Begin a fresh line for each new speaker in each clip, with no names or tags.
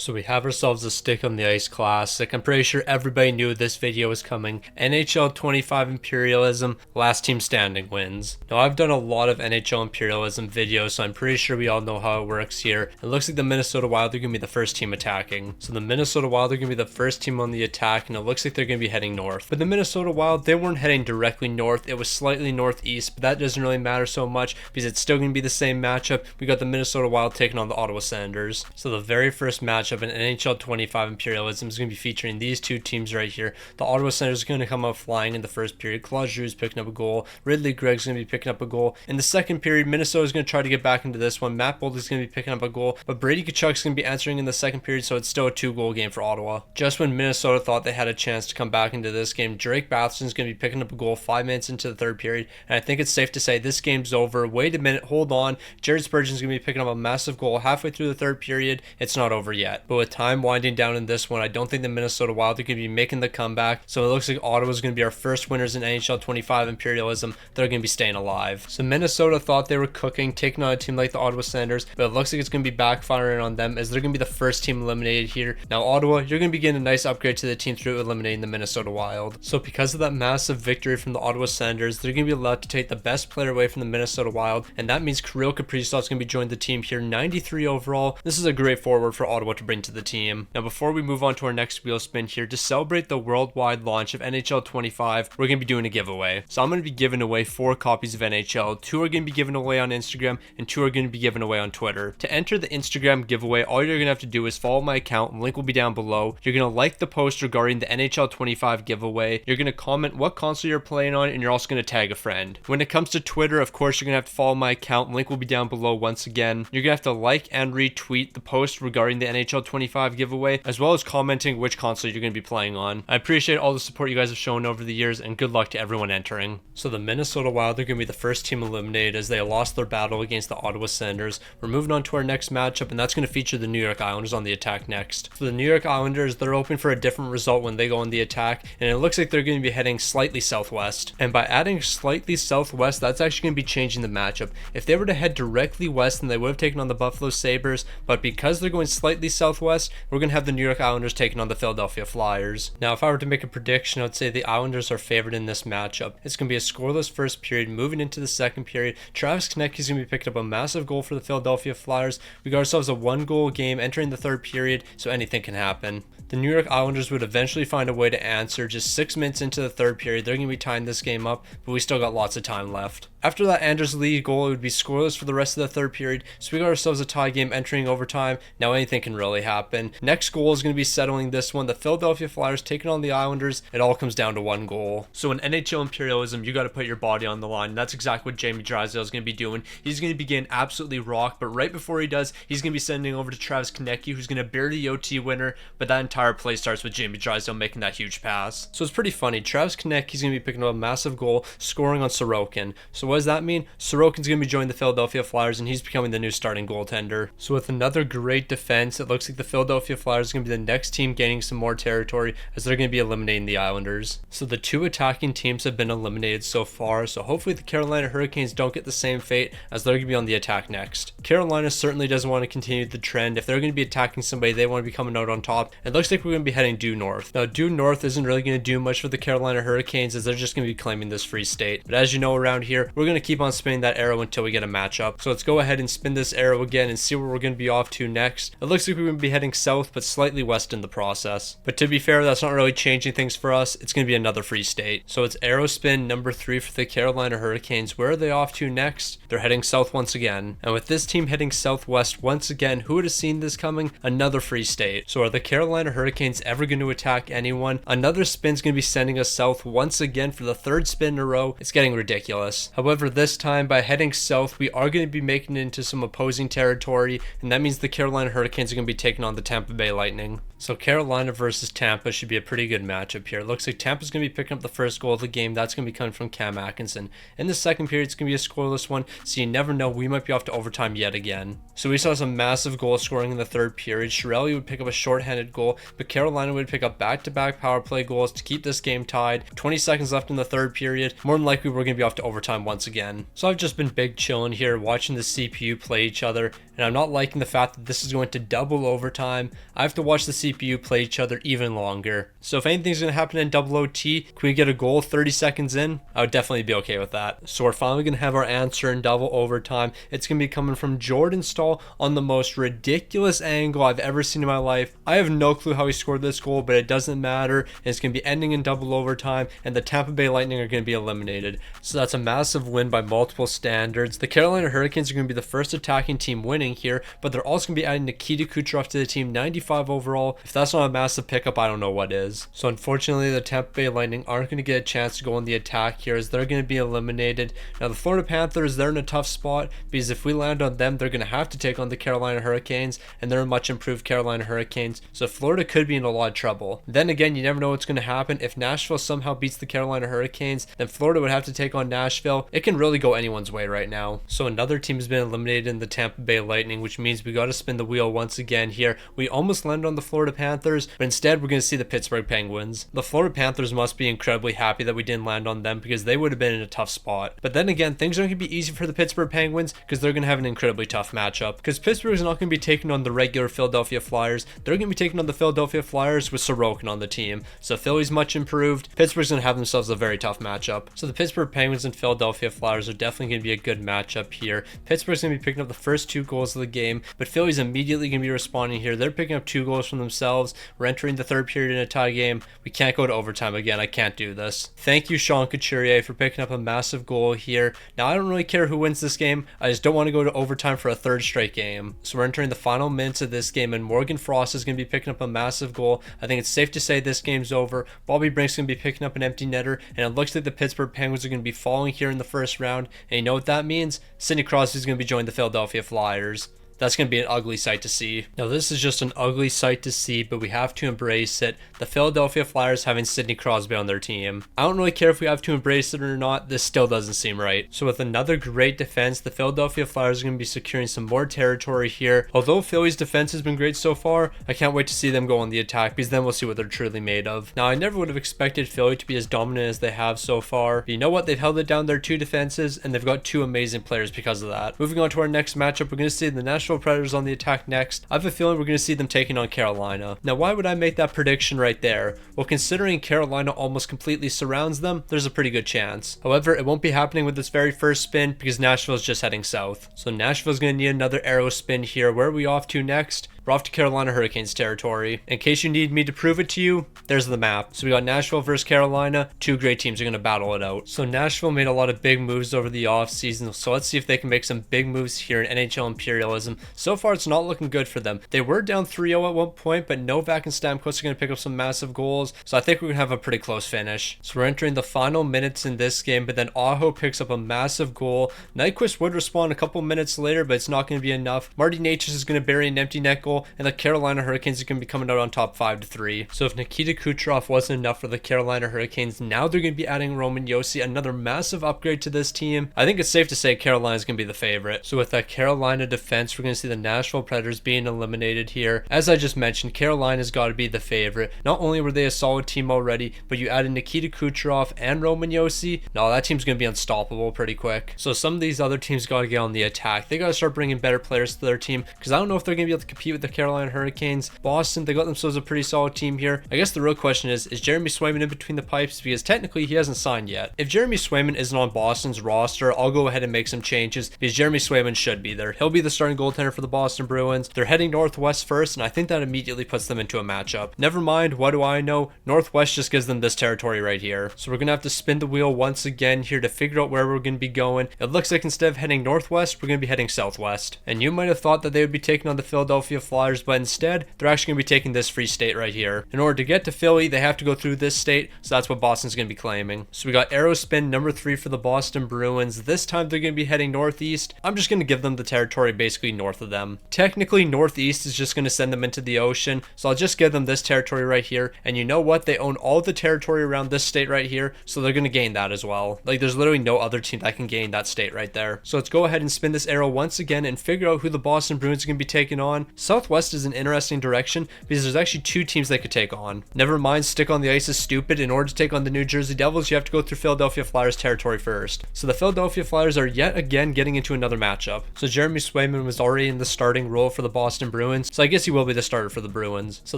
So we have ourselves a stick on the ice classic. I'm pretty sure everybody knew this video was coming. NHL 25 Imperialism, last team standing wins. Now I've done a lot of NHL Imperialism videos, so I'm pretty sure we all know how it works here. It looks like the Minnesota Wild are going to be the first team attacking. So the Minnesota Wild are going to be the first team on the attack, and it looks like they're going to be heading north. But the Minnesota Wild, they weren't heading directly north. It was slightly northeast, but that doesn't really matter so much because it's still going to be the same matchup. We got the Minnesota Wild taking on the Ottawa Senators. So the very first matchup in NHL 25 Imperialism is going to be featuring these two teams right here. The Ottawa Senators are going to come out flying in the first period. Claude Giroux is picking up a goal. Ridley Gregg's going to be picking up a goal. In the second period, Minnesota is going to try to get back into this one. Matt Boldy is going to be picking up a goal, but Brady Tkachuk's going to be answering in the second period, so it's still a 2-goal game for Ottawa. Just when Minnesota thought they had a chance to come back into this game, Drake Batherson is going to be picking up a goal 5 minutes into the third period, and I think it's safe to say this game's over. Wait a minute, hold on. Jared Spurgeon's going to be picking up a massive goal halfway through the third period. It's not over yet, but with time winding down in this one, I don't think the Minnesota Wild are going to be making the comeback, so it looks like Ottawa's going to be our first winners in NHL 25 Imperialism. They're going to be staying alive. So Minnesota thought they were cooking, taking on a team like the Ottawa Senators, but it looks like it's going to be backfiring on them as they're going to be the first team eliminated here. Now Ottawa, you're going to be getting a nice upgrade to the team through eliminating the Minnesota Wild. So because of that massive victory from the Ottawa Senators, they're going to be allowed to take the best player away from the Minnesota Wild, and that means Kirill Kaprizov's going to be joining the team here, 93 overall. This is a great forward for Ottawa to bring to the team. Now before we move on to our next wheel spin here, to celebrate the worldwide launch of NHL 25, we're going to be doing a giveaway. So I'm going to be giving away 4 copies of NHL. 2 are going to be given away on Instagram, and 2 are going to be given away on Twitter. To enter the Instagram giveaway, all you're going to have to do is follow my account. Link will be down below. You're going to like the post regarding the NHL 25 giveaway. You're going to comment what console you're playing on, and you're also going to tag a friend. When it comes to Twitter, of course, you're going to have to follow my account. Link will be down below once again. You're going to have to like and retweet the post regarding the NHL 25 giveaway, as well as commenting which console you're going to be playing on. I appreciate all the support you guys have shown over the years, and good luck to everyone entering. So the Minnesota Wild are going to be the first team eliminated as they lost their battle against the Ottawa Senators. We're moving on to our next matchup, and that's going to feature the New York Islanders on the attack next. So the New York Islanders, they're hoping for a different result when they go on the attack, and it looks like they're going to be heading slightly southwest. And by adding slightly southwest, that's actually going to be changing the matchup. If they were to head directly west, then they would have taken on the Buffalo Sabres, but because they're going slightly southwest, we're going to have the New York Islanders taking on the Philadelphia Flyers. Now, if I were to make a prediction, I would say the Islanders are favored in this matchup. It's going to be a scoreless first period. Moving into the second period, Travis Konecny is going to be picking up a massive goal for the Philadelphia Flyers. We got ourselves a 1-goal game entering the third period, so anything can happen. The New York Islanders would eventually find a way to answer. Just 6 minutes into the third period, they're going to be tying this game up, but we still got lots of time left. After that Anders Lee goal, it would be scoreless for the rest of the third period, so we got ourselves a tie game entering overtime. Now anything can really happen. Next goal is going to be settling this one. The Philadelphia Flyers taking on the Islanders. It all comes down to 1 goal. So in NHL Imperialism, you got to put your body on the line. That's exactly what Jamie Drysdale is going to be doing. He's going to be getting absolutely rocked, but right before he does, he's going to be sending over to Travis Konecny, who's going to bury the OT winner, but that entire play starts with Jamie Drysdale making that huge pass. So it's pretty funny. Travis Konecny's going to be picking up a massive goal, scoring on Sorokin. So what does that mean? Sorokin's going to be joining the Philadelphia Flyers, and he's becoming the new starting goaltender. So with another great defense, it looks like the Philadelphia Flyers are going to be the next team gaining some more territory as they're going to be eliminating the Islanders. So the 2 attacking teams have been eliminated so far, so hopefully the Carolina Hurricanes don't get the same fate as they're going to be on the attack next. Carolina certainly doesn't want to continue the trend. If they're going to be attacking somebody, they want to be coming out on top. It looks like we're going to be heading due north. Now due north isn't really going to do much for the Carolina Hurricanes as they're just going to be claiming this free state. But as you know, around here, we're going to keep on spinning that arrow until we get a matchup. So let's go ahead and spin this arrow again and see where we're going to be off to next. It looks like we're going to be heading south, but slightly west in the process. But to be fair, that's not really changing things for us. It's going to be another free state. So it's arrow spin number 3 for the Carolina Hurricanes. Where are they off to next? They're heading south once again. And with this team heading southwest once again, who would have seen this coming? Another free state. So are the Carolina Hurricanes ever going to attack anyone? Another spin's going to be sending us south once again for the 3rd spin in a row. It's getting ridiculous. However, this time by heading south, we are going to be making it into some opposing territory, and that means the Carolina Hurricanes are going to be taking on the Tampa Bay Lightning. So Carolina versus Tampa should be a pretty good matchup here. It looks like Tampa's going to be picking up the first goal of the game. That's going to be coming from Cam Atkinson. In the second period, it's going to be a scoreless one, so you never know. We might be off to overtime yet again. So we saw some massive goal scoring in the third period. Chiarelli would pick up a shorthanded goal, but Carolina would pick up back-to-back power play goals to keep this game tied. 20 seconds left in the third period. More than likely, we're going to be off to overtime once once again. So I've just been big chilling here, watching the CPU play each other, and I'm not liking the fact that this is going to double overtime. I have to watch the CPU play each other even longer. So if anything's going to happen in double OT, can we get a goal 30 seconds in? I would definitely be okay with that. So we're finally going to have our answer in double overtime. It's going to be coming from Jordan Staal on the most ridiculous angle I've ever seen in my life. I have no clue how he scored this goal, but it doesn't matter. And it's going to be ending in double overtime, and the Tampa Bay Lightning are going to be eliminated. So that's a massive win by multiple standards. The Carolina Hurricanes are going to be the first attacking team winning here, but they're also going to be adding Nikita Kucherov to the team, 95 overall. If that's not a massive pickup, I don't know what is. So unfortunately, the Tampa Bay Lightning aren't going to get a chance to go on the attack here, as they're going to be eliminated. Now the Florida Panthers, they're in a tough spot, because if we land on them, they're going to have to take on the Carolina Hurricanes, and they're a much improved Carolina Hurricanes. So Florida could be in a lot of trouble. Then again, you never know what's going to happen. If Nashville somehow beats the Carolina Hurricanes, then Florida would have to take on Nashville. It can really go anyone's way right now. So another team has been eliminated in the Tampa Bay Lightning, which means we got to spin the wheel once again here. We almost landed on the Florida Panthers, but instead we're going to see the Pittsburgh Penguins. The Florida Panthers must be incredibly happy that we didn't land on them, because they would have been in a tough spot. But then again, things aren't going to be easy for the Pittsburgh Penguins, because they're going to have an incredibly tough matchup. Because Pittsburgh is not going to be taking on the regular Philadelphia Flyers. They're going to be taking on the Philadelphia Flyers with Sorokin on the team. So Philly's much improved. Pittsburgh's going to have themselves a very tough matchup. So the Pittsburgh Penguins and Philadelphia Flyers are definitely going to be a good matchup here. Pittsburgh's going to be picking up the first 2 goals of the game, but Philly's immediately going to be responding here. They're picking up 2 goals from themselves. We're entering the 3rd period in a tie game. We can't go to overtime again. I can't do this. Thank you, Sean Couturier, for picking up a massive goal here. Now, I don't really care who wins this game. I just don't want to go to overtime for a 3rd straight game. So we're entering the final minutes of this game, and Morgan Frost is going to be picking up a massive goal. I think it's safe to say this game's over. Bobby Brink's going to be picking up an empty netter, and it looks like the Pittsburgh Penguins are going to be falling here in the 1st round. And you know what that means? Sidney Crosby's going to be joining the Philadelphia Flyers. That's going to be an ugly sight to see. Now, this is just an ugly sight to see, but we have to embrace it. The Philadelphia Flyers having Sidney Crosby on their team. I don't really care if we have to embrace it or not. This still doesn't seem right. So with another great defense, the Philadelphia Flyers are going to be securing some more territory here. Although Philly's defense has been great so far, I can't wait to see them go on the attack, because then we'll see what they're truly made of. Now, I never would have expected Philly to be as dominant as they have so far. But you know what? They've held it down their 2 defenses, and they've got 2 amazing players because of that. Moving on to our next matchup, we're going to see the Nashville Predators on the attack next. I have a feeling we're going to see them taking on Carolina. Now, why would I make that prediction right there? Well, considering Carolina almost completely surrounds them, there's a pretty good chance. However, it won't be happening with this very first spin, because Nashville's just heading south. So Nashville's going to need another arrow spin here. Where are we off to next? We're off to Carolina Hurricanes territory. In case you need me to prove it to you, there's the map. So we got Nashville versus Carolina. 2 great teams are going to battle it out. So Nashville made a lot of big moves over the offseason. So let's see if they can make some big moves here in NHL Imperialism. So far, it's not looking good for them. They were down 3-0 at one point, but Novak and Stamkos are going to pick up some massive goals. So I think we're going to have a pretty close finish. So we're entering the final minutes in this game, but then Aho picks up a massive goal. Nyquist would respond a couple minutes later, but it's not going to be enough. Marty Natchez is going to bury an empty net goal, and the Carolina Hurricanes are going to be coming out on top 5-3. So if Nikita Kucherov wasn't enough for the Carolina Hurricanes, now they're going to be adding Roman Josi, another massive upgrade to this team. I think it's safe to say Carolina is going to be the favorite. So with that Carolina defense, we're going to see the Nashville Predators being eliminated here. As I just mentioned, Carolina's got to be the favorite. Not only were they a solid team already, but you added Nikita Kucherov and Roman Josi. No, that team's going to be unstoppable pretty quick. So some of these other teams got to get on the attack. They got to start bringing better players to their team, because I don't know if they're going to be able to compete with the Carolina Hurricanes. Boston, they got themselves a pretty solid team here. I guess the real question is Jeremy Swayman in between the pipes? Because technically he hasn't signed yet. If Jeremy Swayman isn't on Boston's roster, I'll go ahead and make some changes, because Jeremy Swayman should be there. He'll be the starting goaltender for the Boston Bruins. They're heading northwest first, and I think that immediately puts them into a matchup. Never mind, what do I know? Northwest just gives them this territory right here. So we're going to have to spin the wheel once again here to figure out where we're going to be going. It looks like instead of heading northwest, we're going to be heading southwest. And you might have thought that they would be taking on the Philadelphia Flyers, but instead, they're actually going to be taking this free state right here. In order to get to Philly, they have to go through this state, so that's what Boston's going to be claiming. So we got arrow spin number 3 for the Boston Bruins. This time they're going to be heading northeast. I'm just going to give them the territory basically north of them. Technically, northeast is just going to send them into the ocean, so I'll just give them this territory right here. And you know what? They own all the territory around this state right here, so they're going to gain that as well. Like, there's literally no other team that can gain that state right there. So let's go ahead and spin this arrow once again and figure out who the Boston Bruins are going to be taking on. South Southwest is an interesting direction because there's actually 2 teams they could take on. Never mind, stick on the ice is stupid. In order to take on the New Jersey Devils, you have to go through Philadelphia Flyers territory first. So the Philadelphia Flyers are yet again getting into another matchup. So Jeremy Swayman was already in the starting role for the Boston Bruins, so I guess he will be the starter for the Bruins. So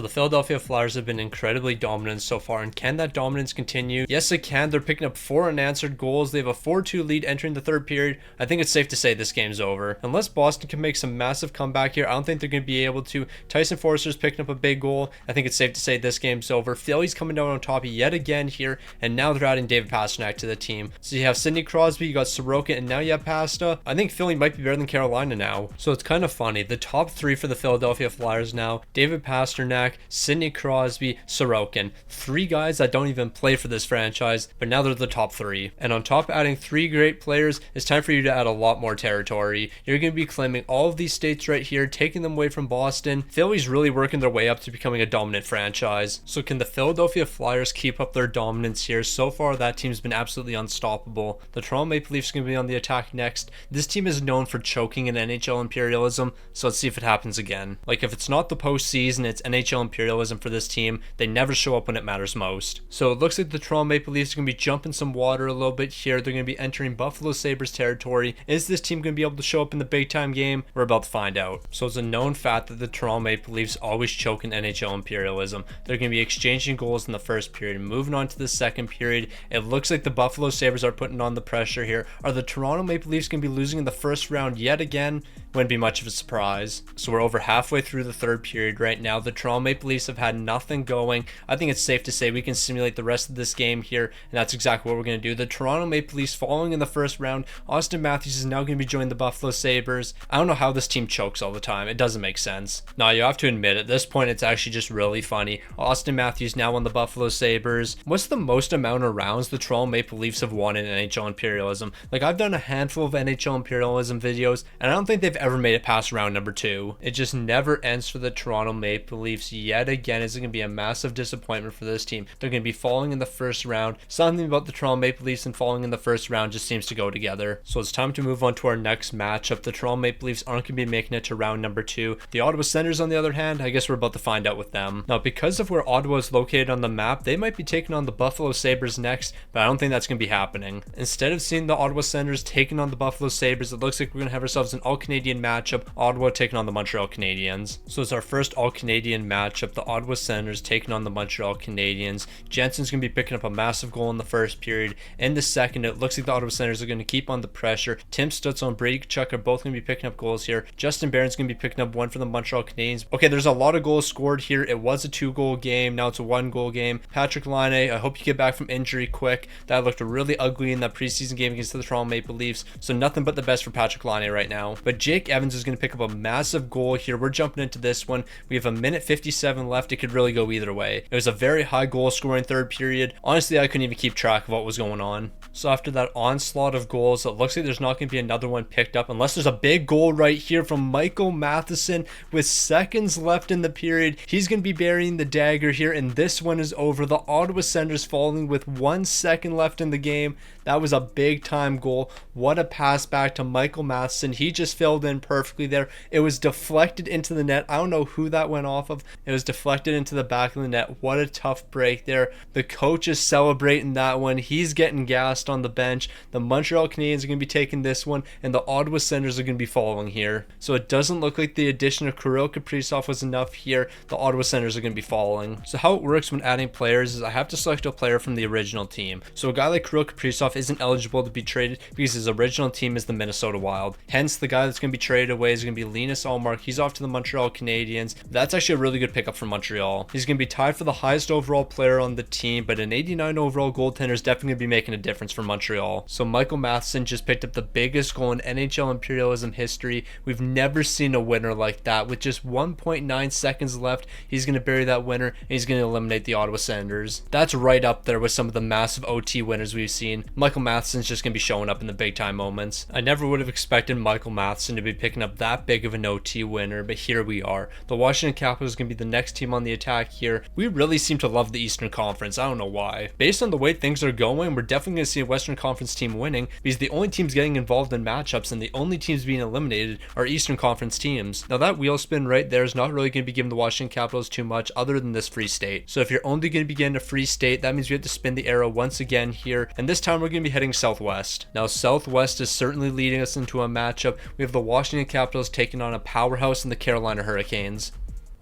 the Philadelphia Flyers have been incredibly dominant so far, and can that dominance continue? Yes, it can. They're picking up 4 unanswered goals. They have a 4-2 lead entering the 3rd period. I think it's safe to say this game's over. Unless Boston can make some massive comeback here, I don't think they're going to be able to. Tyson Forster's picking up a big goal. I think it's safe to say this game's over. Philly's coming down on top yet again here, and now they're adding David Pastrnak to the team. So you have Sidney Crosby, you got Sorokin, and now you have Pasta. I think Philly might be better than Carolina now. So it's kind of funny. The top 3 for the Philadelphia Flyers now: David Pastrnak, Sidney Crosby, Sorokin. 3 guys that don't even play for this franchise, but now they're the top 3. And on top of adding 3 great players, it's time for you to add a lot more territory. You're going to be claiming all of these states right here, taking them away from Boston. Philly's really working their way up to becoming a dominant franchise. So can the Philadelphia Flyers keep up their dominance here? So far, that team's been absolutely unstoppable. The Toronto Maple Leafs are going to be on the attack next. This team is known for choking in NHL imperialism, so let's see if it happens again. Like, if it's not the postseason, it's NHL imperialism for this team. They never show up when it matters most. So it looks like the Toronto Maple Leafs are going to be jumping some water a little bit here. They're going to be entering Buffalo Sabres territory. Is this team going to be able to show up in the big time game? We're about to find out. So it's a known fact that the Toronto Maple Leafs always choke in NHL imperialism. They're going to be exchanging goals in the 1st period. Moving on to the 2nd period, it looks like the Buffalo Sabres are putting on the pressure here. Are the Toronto Maple Leafs going to be losing in the 1st round yet again? Wouldn't be much of a surprise. So we're over halfway through the 3rd period right now. The Toronto Maple Leafs have had nothing going. I think it's safe to say we can simulate the rest of this game here, and that's exactly what we're going to do. The Toronto Maple Leafs following in the 1st round. Austin Matthews is now going to be joining the Buffalo Sabres. I don't know how this team chokes all the time. It doesn't make sense. Now, you have to admit, at this point, it's actually just really funny. Austin Matthews now on the Buffalo Sabres. What's the most amount of rounds the Toronto Maple Leafs have won in NHL imperialism? Like, I've done a handful of NHL imperialism videos, and I don't think they've ever made it past round number 2. It just never ends for the Toronto Maple Leafs yet again. It's going to be a massive disappointment for this team. They're going to be falling in the 1st round. Something about the Toronto Maple Leafs and falling in the 1st round just seems to go together. So it's time to move on to our next matchup. The Toronto Maple Leafs aren't going to be making it to round number 2. The Ottawa Senators, on the other hand, I guess we're about to find out with them. Now, because of where Ottawa is located on the map, they might be taking on the Buffalo Sabres next, but I don't think that's going to be happening. Instead of seeing the Ottawa Senators taking on the Buffalo Sabres, it looks like we're going to have ourselves an all-Canadian matchup. Ottawa taking on the Montreal Canadiens. So it's our first all-Canadian matchup. The Ottawa Senators taking on the Montreal Canadiens. Jensen's going to be picking up a massive goal in the 1st period. In the 2nd, it looks like the Ottawa Senators are going to keep on the pressure. Tim Stützle and Brady Tkachuk are both going to be picking up goals here. Justin Barron's going to be picking up 1 for the Montreal Canadiens. Okay, there's a lot of goals scored here. It was a 2-goal game. Now it's a 1-goal game. Patrick Laine, I hope you get back from injury quick. That looked really ugly in that preseason game against the Toronto Maple Leafs. So nothing but the best for Patrick Laine right now. But Jake Evans is going to pick up a massive goal here. We're jumping into this one. We have a minute 57 left. It could really go either way. It was a very high goal scoring 3rd period. Honestly, I couldn't even keep track of what was going on. So after that onslaught of goals, it looks like there's not going to be another one picked up unless there's a big goal right here from Michael Matheson with seconds left in the period. He's going to be burying the dagger here, and this one is over. The Ottawa Senators falling with 1 second left in the game. That was a big time goal. What a pass back to Michael Matheson. He just filled in perfectly there. It was deflected into the net. I don't know who that went off of. It was deflected into the back of the net. What a tough break there. The coach is celebrating that one. He's getting gassed on the bench. The Montreal Canadiens are going to be taking this one, and the Ottawa Senators are going to be following here. So it doesn't look like the addition of Kirill Kaprizov was enough here. The Ottawa Senators are going to be following. So how it works when adding players is I have to select a player from the original team. So a guy like Kirill Kaprizov isn't eligible to be traded because his original team is the Minnesota Wild. Hence, the guy that's going to be traded away is going to be Linus Ullmark. He's off to the Montreal Canadiens. That's actually a really good pickup for Montreal. He's going to be tied for the highest overall player on the team, but an 89 overall goaltender is definitely going to be making a difference for Montreal. So Michael Matheson just picked up the biggest goal in NHL imperialism history. We've never seen a winner like that. With just 1.9 seconds left, he's going to bury that winner, and he's going to eliminate the Ottawa Senators. That's right up there with some of the massive OT winners we've seen. Michael Matheson's just going to be showing up in the big time moments. I never would have expected Michael Matheson to be picking up that big of an OT winner, but here we are. The Washington Capitals is going to be the next team on the attack here. We really seem to love the Eastern Conference. I don't know why. Based on the way things are going, we're definitely going to see a Western Conference team winning, because the only teams getting involved in matchups and the only teams being eliminated are Eastern Conference teams. Now that wheel spin right there is not really going to be giving the Washington Capitals too much other than this free state. So if you're only going to be getting a free state, that means we have to spin the arrow once again here, and this time we're going to be heading southwest. Now southwest is certainly leading us into a matchup. We have the Washington Capitals taking on a powerhouse in the Carolina Hurricanes.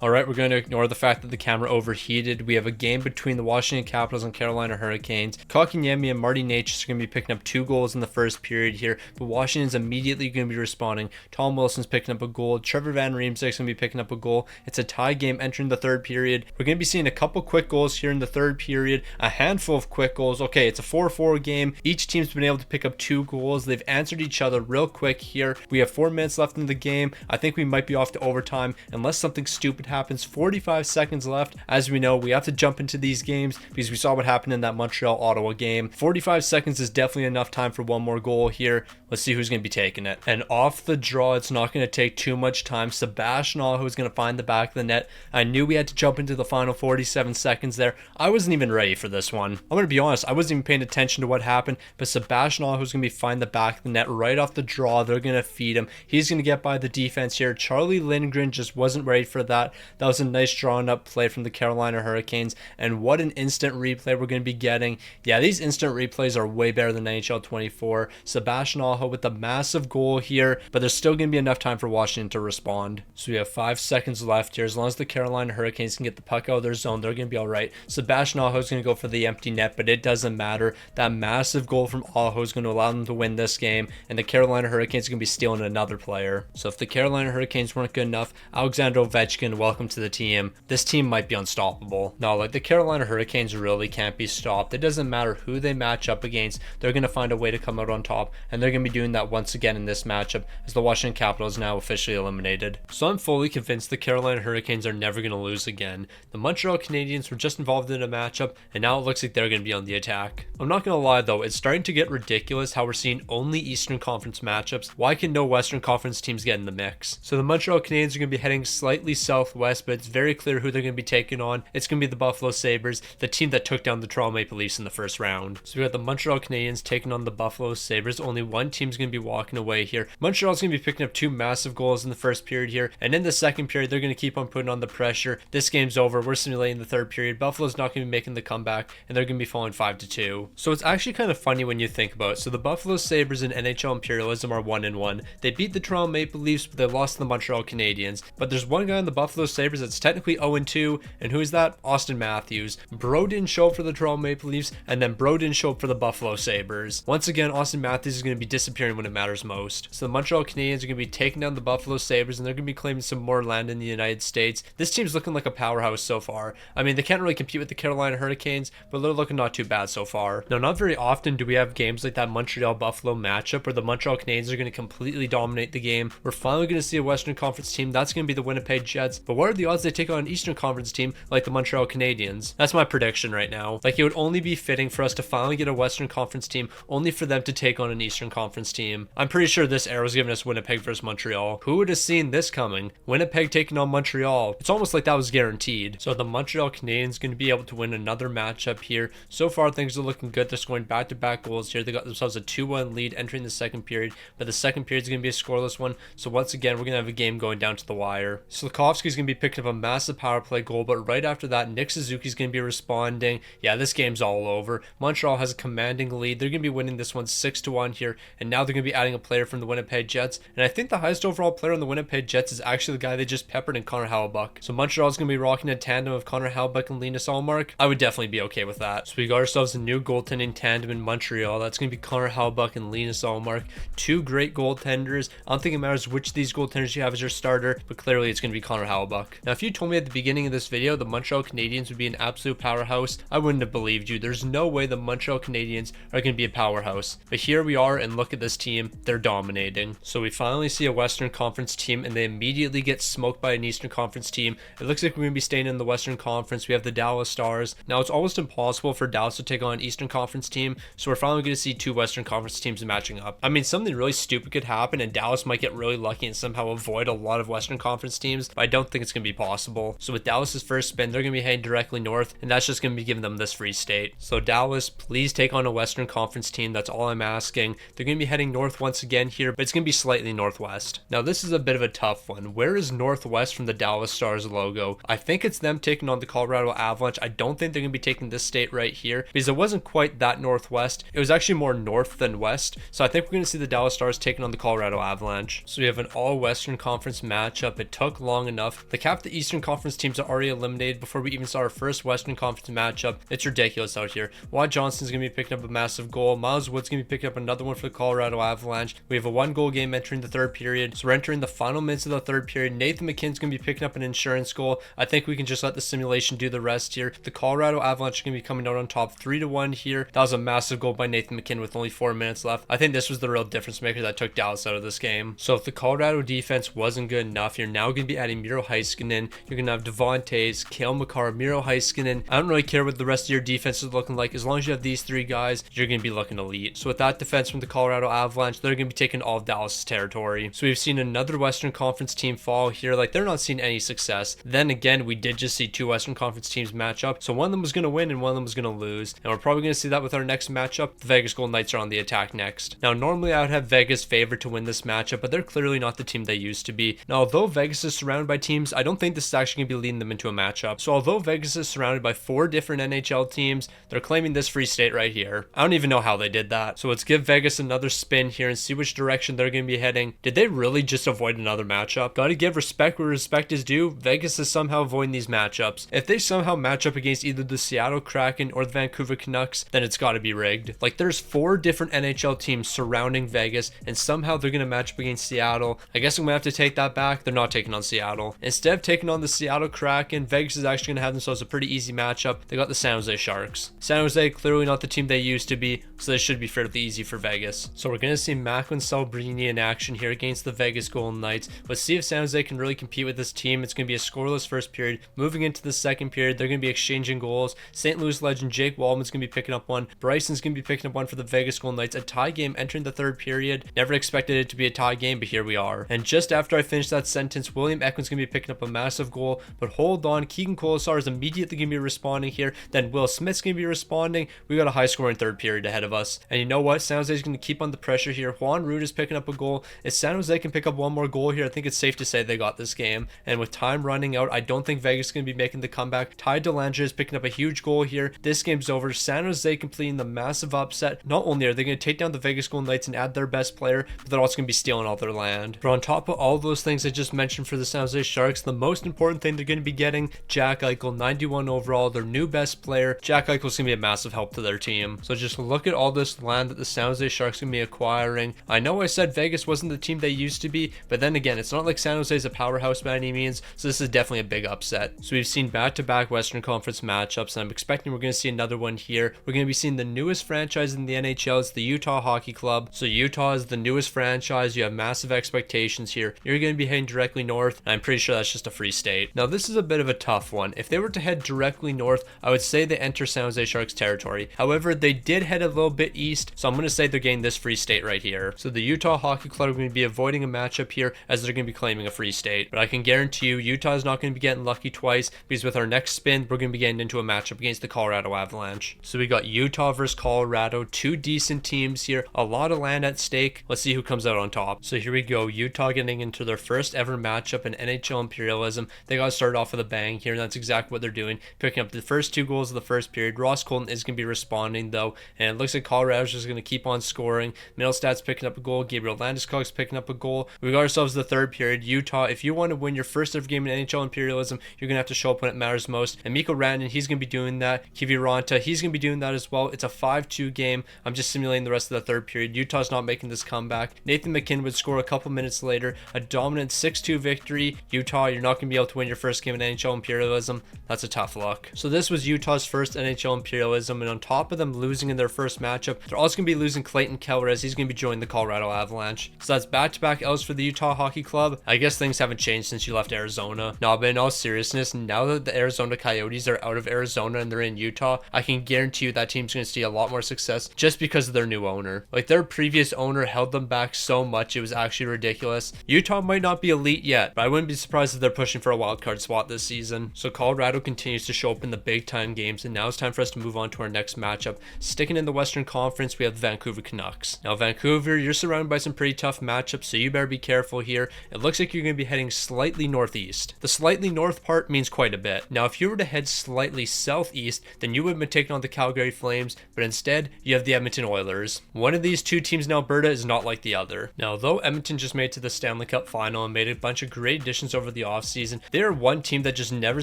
Alright, we're going to ignore the fact that the camera overheated. We have a game between the Washington Capitals and Carolina Hurricanes. Kotkaniemi and Marty Necas are going to be picking up 2 goals in the first period here, but Washington's immediately going to be responding. Tom Wilson's picking up a goal. Trevor Van Riemsdyk's going to be picking up a goal. It's a tie game entering the third period. We're going to be seeing a couple quick goals here in the third period, a handful of quick goals. Okay, it's a 4-4 game. Each team's been able to pick up 2 goals. They've answered each other real quick here. We have 4 minutes left in the game. I think we might be off to overtime unless something stupid happens. 45 seconds left. As we know, we have to jump into these games because we saw what happened in that Montreal-Ottawa game. 45 seconds is definitely enough time for one more goal here. Let's see who's going to be taking it. And off the draw, it's not going to take too much time. Sebastian Aho is going to find the back of the net. I knew we had to jump into the final 47 seconds there. I wasn't even ready for this one. I'm going to be honest, I wasn't even paying attention to what happened, but Sebastian Aho is going to be finding the back of the net right off the draw. They're going to feed him. He's going to get by the defense here. Charlie Lindgren just wasn't ready for that. That was a nice drawn up play from the Carolina Hurricanes, and what an instant replay we're going to be getting. Yeah, these instant replays are way better than NHL 24. Sebastian Aho with a massive goal here, but there's still going to be enough time for Washington to respond. So we have 5 seconds left here. As long as the Carolina Hurricanes can get the puck out of their zone, they're going to be all right. Sebastian Aho is going to go for the empty net, but it doesn't matter. That massive goal from Aho is going to allow them to win this game, and the Carolina Hurricanes are going to be stealing another player. So if the Carolina Hurricanes weren't good enough, Alexander Ovechkin, welcome to the team. This team might be unstoppable. No, like the Carolina Hurricanes really can't be stopped. It doesn't matter who they match up against, they're going to find a way to come out on top, and they're going to be doing that once again in this matchup as the Washington Capitals now officially eliminated. So I'm fully convinced the Carolina Hurricanes are never going to lose again. The Montreal Canadiens were just involved in a matchup, and now it looks like they're going to be on the attack. I'm not going to lie though, it's starting to get ridiculous how we're seeing only Eastern Conference matchups. Why can no Western Conference teams get in the mix? So the Montreal Canadiens are going to be heading slightly southwest, but it's very clear who they're going to be taking on. It's going to be the Buffalo Sabres, the team that took down the Toronto Maple Leafs in the first round. So we got the Montreal Canadiens taking on the Buffalo Sabres. Only one team's going to be walking away here. Montreal's going to be picking up 2 massive goals in the first period here, and in the second period they're going to keep on putting on the pressure. This game's over. We're simulating the third period. Buffalo's not going to be making the comeback, and they're going to be falling 5-2. So it's actually kind of funny when you think about it. So the Buffalo Sabres and NHL Imperialism are 1-1. They beat the Toronto Maple Leafs, but they lost to the Montreal Canadiens. But there's one guy on the Buffalo Sabres that's technically 0-2, and who is that? Austin Matthews. Bro didn't show up for the Toronto Maple Leafs, and then Bro didn't show up for the Buffalo Sabres. Once again, Austin Matthews is going to be disappearing when it matters most. So the Montreal Canadiens are going to be taking down the Buffalo Sabres, and they're going to be claiming some more land in the United States. This team's looking like a powerhouse so far. I mean, they can't really compete with the Carolina Hurricanes, but they're looking not too bad so far. Now, not very often do we have games like that Montreal-Buffalo matchup where the Montreal Canadiens are going to completely dominate the game. We're finally going to see a Western Conference team. That's going to be the Winnipeg Jets. But what are the odds they take on an Eastern Conference team like the Montreal Canadiens? That's my prediction right now. Like, it would only be fitting for us to finally get a Western Conference team, only for them to take on an Eastern Conference team. I'm pretty sure this arrow's giving us Winnipeg versus Montreal. Who would have seen this coming? Winnipeg taking on Montreal. It's almost like that was guaranteed. So the Montreal Canadiens going to be able to win another matchup here. So far, things are looking good. They're scoring back-to-back goals here. They got themselves a 2-1 lead entering the second period, but the second period is going to be a scoreless one. So once again, we're going to have a game going down to the wire. Slafkovsky's going to be picking up a massive power play goal, but right after that, Nick Suzuki's going to be responding. Yeah, this game's all over. Montreal has a commanding lead. They're going to be winning this one 6-1 here, and now they're going to be adding a player from the Winnipeg Jets, and I think the highest overall player on the Winnipeg Jets is actually the guy they just peppered in Connor Hellebuyck. So Montreal's going to be rocking a tandem of Connor Hellebuyck and Linus Ullmark. I would definitely be okay with that. So we got ourselves a new goaltending tandem in Montreal. That's going to be Connor Hellebuyck and Linus Ullmark. 2 great goaltenders. I don't think it matters which of these goaltenders you have as your starter, but clearly it's going to be Connor Hellebuyck. Now, if you told me at the beginning of this video the Montreal Canadiens would be an absolute powerhouse, I wouldn't have believed you. There's no way the Montreal Canadiens are going to be a powerhouse. But here we are, and look at this team. They're dominating. So we finally see a Western Conference team, and they immediately get smoked by an Eastern Conference team. It looks like we're going to be staying in the Western Conference. We have the Dallas Stars. Now, it's almost impossible for Dallas to take on an Eastern Conference team, so we're finally going to see 2 Western Conference teams matching up. I mean, something really stupid could happen, and Dallas might get really lucky and somehow avoid a lot of Western Conference teams, but I don't think think it's going to be possible. So with Dallas's first spin, they're going to be heading directly north, and that's just going to be giving them this free state. So Dallas, please take on a Western Conference team. That's all I'm asking. They're going to be heading north once again here, but it's going to be slightly northwest. Now this is a bit of a tough one. Where is northwest from the Dallas Stars logo? I think it's them taking on the Colorado Avalanche. I don't think they're going to be taking this state right here because it wasn't quite that northwest. It was actually more north than west. So I think we're going to see the Dallas Stars taking on the Colorado Avalanche. So we have an all Western Conference matchup. It took long enough. Like half the Eastern Conference teams are already eliminated before we even saw our first Western Conference matchup. It's ridiculous out here. Wyatt Johnston's going to be picking up a massive goal. Miles Wood's going to be picking up another one for the Colorado Avalanche. We have a 1-goal game entering the third period. So we're entering the final minutes of the third period. Nathan McKinnon's going to be picking up an insurance goal. I think we can just let the simulation do the rest here. The Colorado Avalanche are going to be coming out on top 3-1 here. That was a massive goal by Nathan McKinnon with only 4 minutes left. I think this was the real difference maker that took Dallas out of this game. So if the Colorado defense wasn't good enough, you're now going to be adding Miro Heiskanen. You're going to have Devontae's, Cale Makar, Miro Heiskanen. I don't really care what the rest of your defense is looking like. As long as you have these three guys, you're going to be looking elite. So with that defense from the Colorado Avalanche, they're going to be taking all of Dallas' territory. So we've seen another Western Conference team fall here. Like they're not seeing any success. Then again, we did just see two Western Conference teams match up. So one of them was going to win and one of them was going to lose. And we're probably going to see that with our next matchup. The Vegas Golden Knights are on the attack next. Now normally I would have Vegas favored to win this matchup, but they're clearly not the team they used to be. Now although Vegas is surrounded by teams, I don't think this is actually going to be leading them into a matchup. So although Vegas is surrounded by 4 different NHL teams, they're claiming this free state right here. I don't even know how they did that. So let's give Vegas another spin here and see which direction they're going to be heading. Did they really just avoid another matchup? Gotta give respect where respect is due. Vegas is somehow avoiding these matchups. If they somehow match up against either the Seattle Kraken or the Vancouver Canucks, then it's got to be rigged. Like there's 4 different NHL teams surrounding Vegas and somehow they're going to match up against Seattle. I guess I'm going to have to take that back. They're not taking on Seattle. Instead of taking on the Seattle Kraken, Vegas is actually going to have themselves a pretty easy matchup. They got the San Jose Sharks. San Jose clearly not the team they used to be, so this should be fairly easy for Vegas. So we're going to see Macklin Celebrini in action here against the Vegas Golden Knights. Let's see if San Jose can really compete with this team. It's going to be a scoreless first period. Moving into the second period, they're going to be exchanging goals. St. Louis legend Jake Wallman's going to be picking up one. Bryson's going to be picking up one for the Vegas Golden Knights. A tie game entering the third period. Never expected it to be a tie game, but here we are. And just after I finish that sentence, William Eklund's going to be picking up a massive goal. But hold on, Keegan Colasar is immediately going to be responding here. Then Will Smith's going to be responding. We got a high scoring third period ahead of us. And you know what? San Jose is going to keep on the pressure here. Juan Root is picking up a goal. If San Jose can pick up one more goal here, I think it's safe to say they got this game. And with time running out, I don't think Vegas is going to be making the comeback. Ty Delangelo is picking up a huge goal here. This game's over. San Jose completing the massive upset. Not only are they going to take down the Vegas Golden Knights and add their best player, but they're also going to be stealing all their land. But on top of all those things I just mentioned for the San Jose Sharks, the most important thing they're going to be getting, Jack Eichel, 91 overall, their new best player. Jack Eichel's going to be a massive help to their team. So just look at all this land that the San Jose Sharks are going to be acquiring. I know I said Vegas wasn't the team they used to be, but then again, it's not like San Jose is a powerhouse by any means, so this is definitely a big upset. So we've seen back-to-back Western Conference matchups, and I'm expecting we're going to see another one here. We're going to be seeing the newest franchise in the NHL. It's the Utah Hockey Club. So Utah is the newest franchise. You have massive expectations here. You're going to be heading directly north, and I'm pretty sure that's just a free state. Now this is a bit of a tough one. If they were to head directly north, I would say they enter San Jose Sharks territory. However, they did head a little bit east, so I'm going to say they're getting this free state right here. So the Utah Hockey Club are going to be avoiding a matchup here as they're going to be claiming a free state. But I can guarantee you, Utah is not going to be getting lucky twice, because with our next spin, we're going to be getting into a matchup against the Colorado Avalanche. So we got Utah versus Colorado, 2 decent teams here, a lot of land at stake. Let's see who comes out on top. So here we go, Utah getting into their first ever matchup in NHL Imperialism. They got to start off with a bang here, and that's exactly what they're doing, picking up the first 2 goals of the first period. Ross Colton is going to be responding though, and it looks like Colorado's just going to keep on scoring. Middlestad's picking up a goal, Gabriel Landeskog's picking up a goal. We got ourselves the third period. Utah, if you want to win your first ever game in NHL Imperialism, you're going to have to show up when it matters most, and Mikko Rantanen, he's going to be doing that. Kiviranta, he's going to be doing that as well. It's a 5-2 game. I'm just simulating the rest of the third period. Utah's not making this comeback. Nathan McKinnon would score a couple minutes later, a dominant 6-2 victory. Utah, you're not going to be able to win your first game in NHL Imperialism. That's a tough look. So this was Utah's first NHL Imperialism, and on top of them losing in their first matchup, they're also going to be losing Clayton Keller as he's going to be joining the Colorado Avalanche. So that's back-to-back L's for the Utah Hockey Club. I guess things haven't changed since you left Arizona. No, but in all seriousness, now that the Arizona Coyotes are out of Arizona and they're in Utah, I can guarantee you that team's going to see a lot more success just because of their new owner. Like, their previous owner held them back so much, it was actually ridiculous. Utah might not be elite yet, but I wouldn't be surprised as if they're pushing for a wildcard spot this season. So Colorado continues to show up in the big time games, and now it's time for us to move on to our next matchup. Sticking in the Western Conference, we have the Vancouver Canucks. Now Vancouver, you're surrounded by some pretty tough matchups, so you better be careful here. It looks like you're going to be heading slightly northeast. The slightly north part means quite a bit. Now if you were to head slightly southeast, then you would have been taking on the Calgary Flames, but instead you have the Edmonton Oilers. One of these two teams in Alberta is not like the other. Now though Edmonton just made it to the Stanley Cup final and made a bunch of great additions over the offseason, they are one team that just never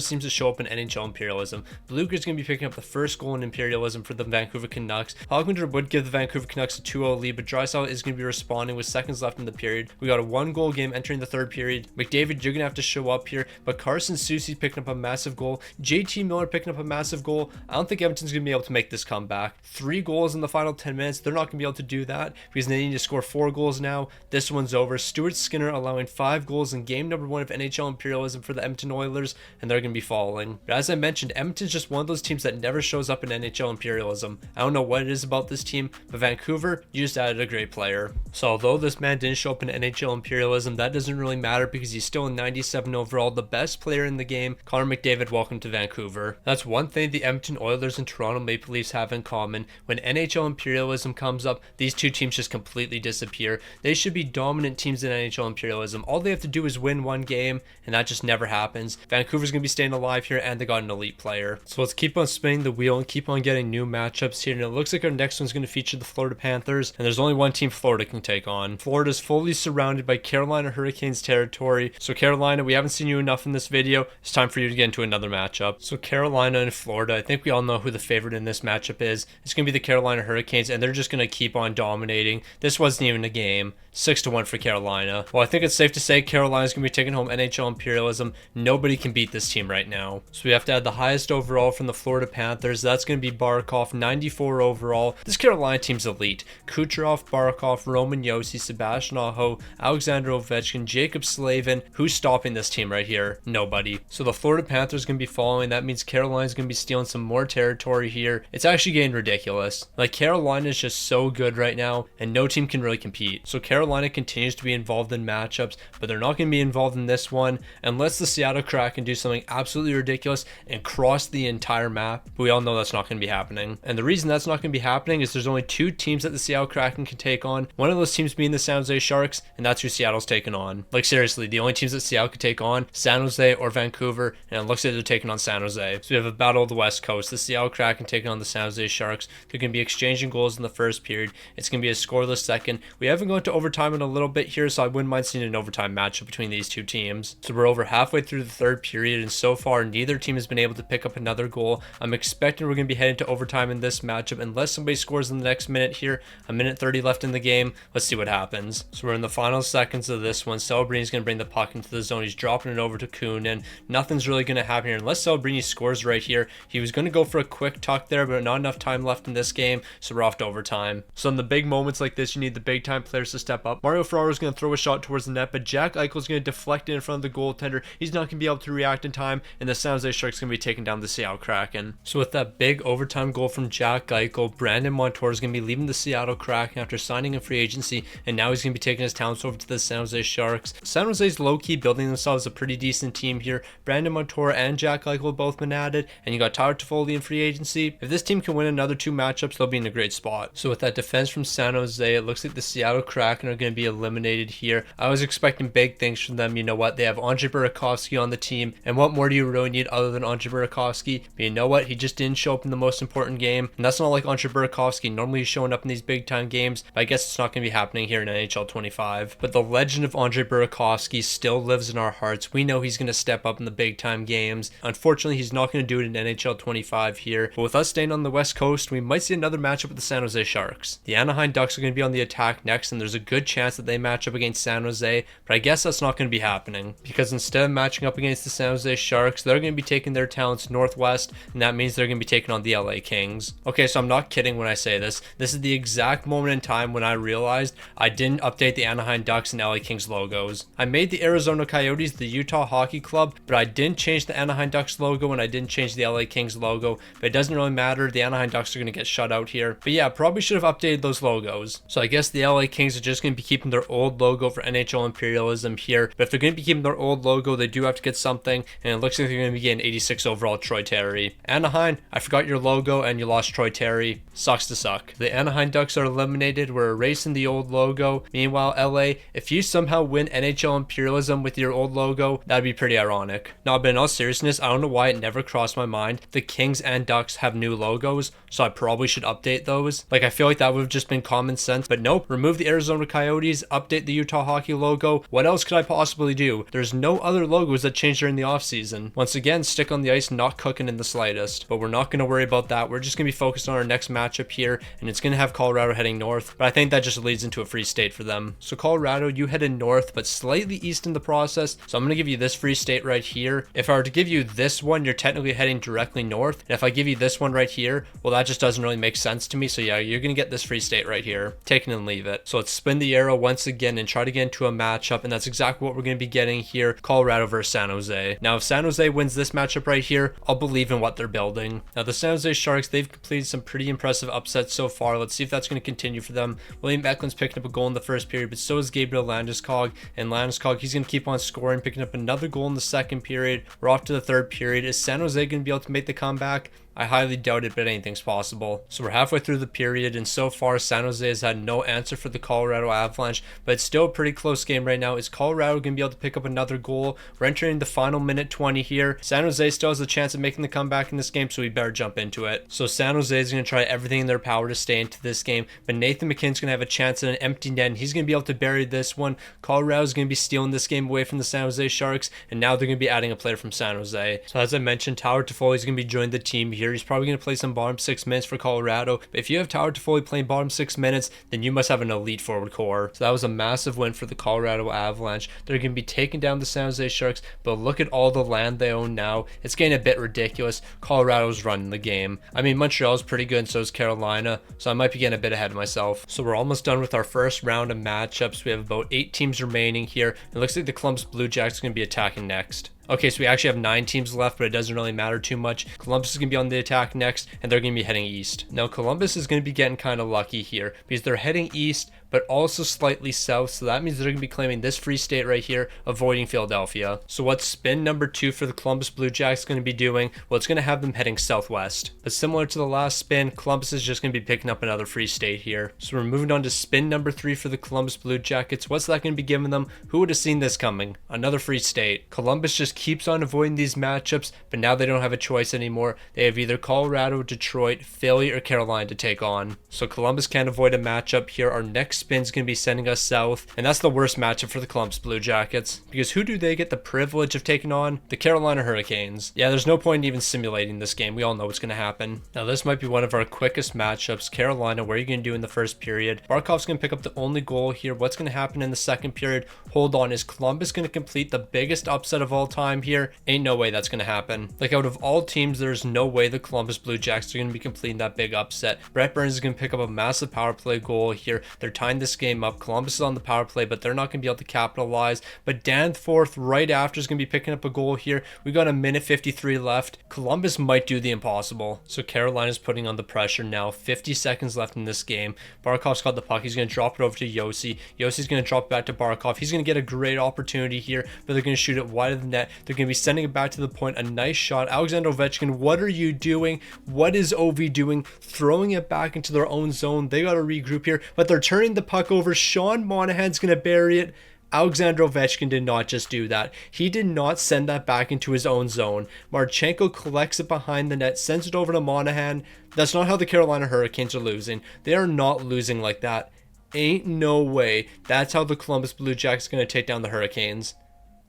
seems to show up in NHL Imperialism. Blueger's going to be picking up the first goal in Imperialism for the Vancouver Canucks. Hoglander would give the Vancouver Canucks a 2-0 lead, but Draisaitl is going to be responding with seconds left in the period. We got a 1-goal game entering the third period. McDavid, you're going to have to show up here, but Carson Soucy picking up a massive goal. JT Miller picking up a massive goal. I don't think Edmonton's going to be able to make this comeback. 3 goals in the final 10 minutes. They're not going to be able to do that because they need to score 4 goals now. This one's over. Stuart Skinner allowing 5 goals in game number 1 of NHL Imperialism for the Edmonton Oilers, and they're going to be falling. But as I mentioned, Edmonton's just one of those teams that never shows up in NHL Imperialism. I don't know what it is about this team, but Vancouver, you just added a great player. So although this man didn't show up in NHL Imperialism, that doesn't really matter because he's still a 97 overall, the best player in the game. Connor McDavid, welcome to Vancouver. That's one thing the Edmonton Oilers and Toronto Maple Leafs have in common. When NHL Imperialism comes up, these two teams just completely disappear. They should be dominant teams in NHL Imperialism. All they have to do is win one game, and that just never happens. Vancouver's going to be staying alive here, and they got an elite player. So let's keep on spinning the wheel and keep on getting new matchups here. And it looks like our next one's going to feature the Florida Panthers, and there's only one team Florida can take on. Florida's fully surrounded by Carolina Hurricanes territory. So Carolina, we haven't seen you enough in this video. It's time for you to get into another matchup. So Carolina and Florida, I think we all know who the favorite in this matchup is. It's going to be the Carolina Hurricanes, and they're just going to keep on dominating. This wasn't even a game. 6-1 for Carolina. Well, I think it's safe to say Carolina's going to be taking home NHL Imperialism. Nobody can beat this team right now. So we have to add the highest overall from the Florida Panthers. That's going to be Barkov, 94 overall. This Carolina team's elite. Kucherov, Barkov, Roman Josi, Sebastian Aho, Alexander Ovechkin, Jacob Slavin. Who's stopping this team right here? Nobody. So the Florida Panthers going to be following. That means Carolina's going to be stealing some more territory here. It's actually getting ridiculous. Like, Carolina's just so good right now, and no team can really compete. So Carolina continues to be involved in matchups, but they're not going to be involved in this one unless the Seattle Kraken do something absolutely ridiculous and cross the entire map. But we all know that's not going to be happening. And the reason that's not going to be happening is there's only 2 teams that the Seattle Kraken can take on. One of those teams being the San Jose Sharks, and that's who Seattle's taking on. Like, seriously, the only teams that Seattle could take on, San Jose or Vancouver, and it looks like they're taking on San Jose. So we have a battle of the West Coast. The Seattle Kraken taking on the San Jose Sharks. They're going to be exchanging goals in the first period. It's going to be a scoreless second. We haven't gone to overtime in a little bit here, so I wouldn't mind seeing an overtime matchup between these two teams. So we're over halfway through the third period, and so far neither team has been able to pick up another goal. I'm expecting we're going to be heading to overtime in this matchup unless somebody scores in the next minute here. A minute 30 left in the game. Let's see what happens. So we're in the final seconds of this one. Celebrini going to bring the puck into the zone. He's dropping it over to Kuhn, and nothing's really going to happen here unless Celebrini scores right here. He was going to go for a quick tuck there, but not enough time left in this game, so we're off to overtime. So in the big moments like this, you need the big time players to step up. Mario Ferraro's going to throw a shot towards the net, but Jack Eichel's going to deflect it in front of the goaltender. He's not going to be able to react in time, and the San Jose Sharks going to be taking down the Seattle Kraken. So with that big overtime goal from Jack Eichel, Brandon Montour is going to be leaving the Seattle Kraken after signing a free agency, and now he's going to be taking his talents over to the San Jose Sharks. San Jose's low-key building themselves a pretty decent team here. Brandon Montour and Jack Eichel both been added, and you got Tyler Toffoli in free agency. If this team can win another 2 matchups, they'll be in a great spot. So with that defense from San Jose, it looks like the Seattle Kraken are going to be eliminated here. I was expecting big things from them. You know what? They have Andre Burakovsky on the team, and what more do you really need other than Andre Burakovsky? But you know what? He just didn't show up in the most important game, and that's not like Andre Burakovsky. Normally he's showing up in these big time games, but I guess it's not going to be happening here in NHL 25. But the legend of Andre Burakovsky still lives in our hearts. We know he's going to step up in the big time games. Unfortunately, he's not going to do it in NHL 25 here. But with us staying on the West Coast, we might see another matchup with the San Jose Sharks. The Anaheim Ducks are going to be on the attack next, and there's a good chance that they match up against San Jose, but I guess that's not going to be happening because instead of matching up against the San Jose Sharks, they're going to be taking their talents northwest, and that means they're going to be taking on the LA Kings. Okay, so I'm not kidding when I say this. This is the exact moment in time when I realized I didn't update the Anaheim Ducks and LA Kings logos. I made the Arizona Coyotes the Utah Hockey Club, but I didn't change the Anaheim Ducks logo and I didn't change the LA Kings logo, but it doesn't really matter. The Anaheim Ducks are going to get shut out here. But yeah, probably should have updated those logos. So I guess the LA Kings are just going to be keeping their old logo for NHL Imperialism here, but if they're going to be keeping their their old logo, they do have to get something, and it looks like they're going to be getting 86 overall Troy Terry. Anaheim, I forgot your logo and you lost Troy Terry. Sucks to suck. The Anaheim Ducks are eliminated. We're erasing the old logo. Meanwhile, LA, if you somehow win NHL Imperialism with your old logo, that'd be pretty ironic. Now, but in all seriousness, I don't know why it never crossed my mind. The Kings and Ducks have new logos, so I probably should update those. Like, I feel like that would have just been common sense, but nope. Remove the Arizona Coyotes, update the Utah Hockey logo. What else could I possibly do? There's no other logos that changed during the offseason. Once again, stick on the ice, not cooking in the slightest. But we're not going to worry about that. We're just going to be focused on our next matchup here, and it's going to have Colorado heading north, but I think that just leads into a free state for them. So Colorado, you headed north, but slightly east in the process. So I'm going to give you this free state right here. If I were to give you this one, you're technically heading directly north. And if I give you this one right here, well, that just doesn't really make sense to me. So yeah, you're going to get this free state right here. Take it and leave it. So let's spin the arrow once again and try to get into a matchup. And that's exactly what we're going to be getting here. Colorado versus San Jose. Now, if San Jose wins this matchup right here, I'll believe in what they're building. Now, the San Jose Sharks, they've completed some pretty impressive upsets so far. Let's see if that's going to continue for them. William Eklund's picking up a goal in the first period, but so is Gabriel Landeskog. And Landeskog, he's going to keep on scoring, picking up another goal in the second period. We're off to the third period. Is San Jose going to be able to make the comeback? I highly doubt it, but anything's possible. So we're halfway through the period, and so far San Jose has had no answer for the Colorado Avalanche, but it's still a pretty close game right now. Is Colorado going to be able to pick up another goal? We're entering the final minute 20 here. San Jose still has a chance of making the comeback in this game, so we better jump into it. So San Jose is going to try everything in their power to stay into this game, but Nathan McKinnon's going to have a chance at an empty net, and he's going to be able to bury this one. Colorado's going to be stealing this game away from the San Jose Sharks, and now they're going to be adding a player from San Jose. So as I mentioned, Tyler Toffoli is going to be joining the team here. He's probably going to play some bottom 6 minutes for Colorado, but if you have Tyler Toffoli playing bottom 6 minutes, then you must have an elite forward core. So that was a massive win for the Colorado Avalanche. They're going to be taking down the San Jose Sharks, but look at all the land they own now. It's getting a bit ridiculous. Colorado's running the game. I mean, Montreal's pretty good, and so is Carolina, so I might be getting a bit ahead of myself. So we're almost done with our first round of matchups. We have about 8 teams remaining here. It looks like the Columbus Blue Jackets are going to be attacking next. Okay, so we actually have 9 teams left, but it doesn't really matter too much. Columbus is going to be on the attack next, and they're going to be heading east. Now, Columbus is going to be getting kind of lucky here because they're heading east, but also slightly south, so that means they're going to be claiming this free state right here, avoiding Philadelphia. So what's spin number 2 for the Columbus Blue Jackets going to be doing? Well, it's going to have them heading southwest. But similar to the last spin, Columbus is just going to be picking up another free state here. So we're moving on to spin number 3 for the Columbus Blue Jackets. What's that going to be giving them? Who would have seen this coming? Another free state. Columbus just keeps on avoiding these matchups, but now they don't have a choice anymore. They have either Colorado, Detroit, Philly, or Carolina to take on. So Columbus can't avoid a matchup here. Our next spin's going to be sending us south, and that's the worst matchup for the Columbus Blue Jackets, because who do they get the privilege of taking on? The Carolina Hurricanes. Yeah, there's no point in even simulating this game. We all know what's going to happen. Now, this might be one of our quickest matchups. Carolina, what are you going to do in the first period? Barkov's going to pick up the only goal here. What's going to happen in the second period? Hold on, is Columbus going to complete the biggest upset of all time here? Ain't no way that's going to happen. Like, out of all teams, there's no way the Columbus Blue Jackets are going to be completing that big upset. Brett Burns is going to pick up a massive power play goal here. They're tying this game up. Columbus is on the power play, but they're not going to be able to capitalize. But Danforth right after is going to be picking up a goal here. We got a minute 53 left. Columbus might do the impossible. So Carolina's putting on the pressure now. 50 seconds left in this game. Barkov's got the puck. He's going to drop it over to Yossi. Yossi's going to drop it back to Barkov. He's going to get a great opportunity here, but they're going to shoot it wide of the net. They're going to be sending it back to the point. A nice shot. Alexander Ovechkin, what are you doing? What is OV doing? Throwing it back into their own zone. They got to regroup here, but they're turning the puck over. Sean Monahan's going to bury it. Alexander Ovechkin did not just do that. He did not send that back into his own zone. Marchenko collects it behind the net, sends it over to Monahan. That's not how the Carolina Hurricanes are losing. They are not losing like that. Ain't no way. That's how the Columbus Blue Jackets are going to take down the Hurricanes.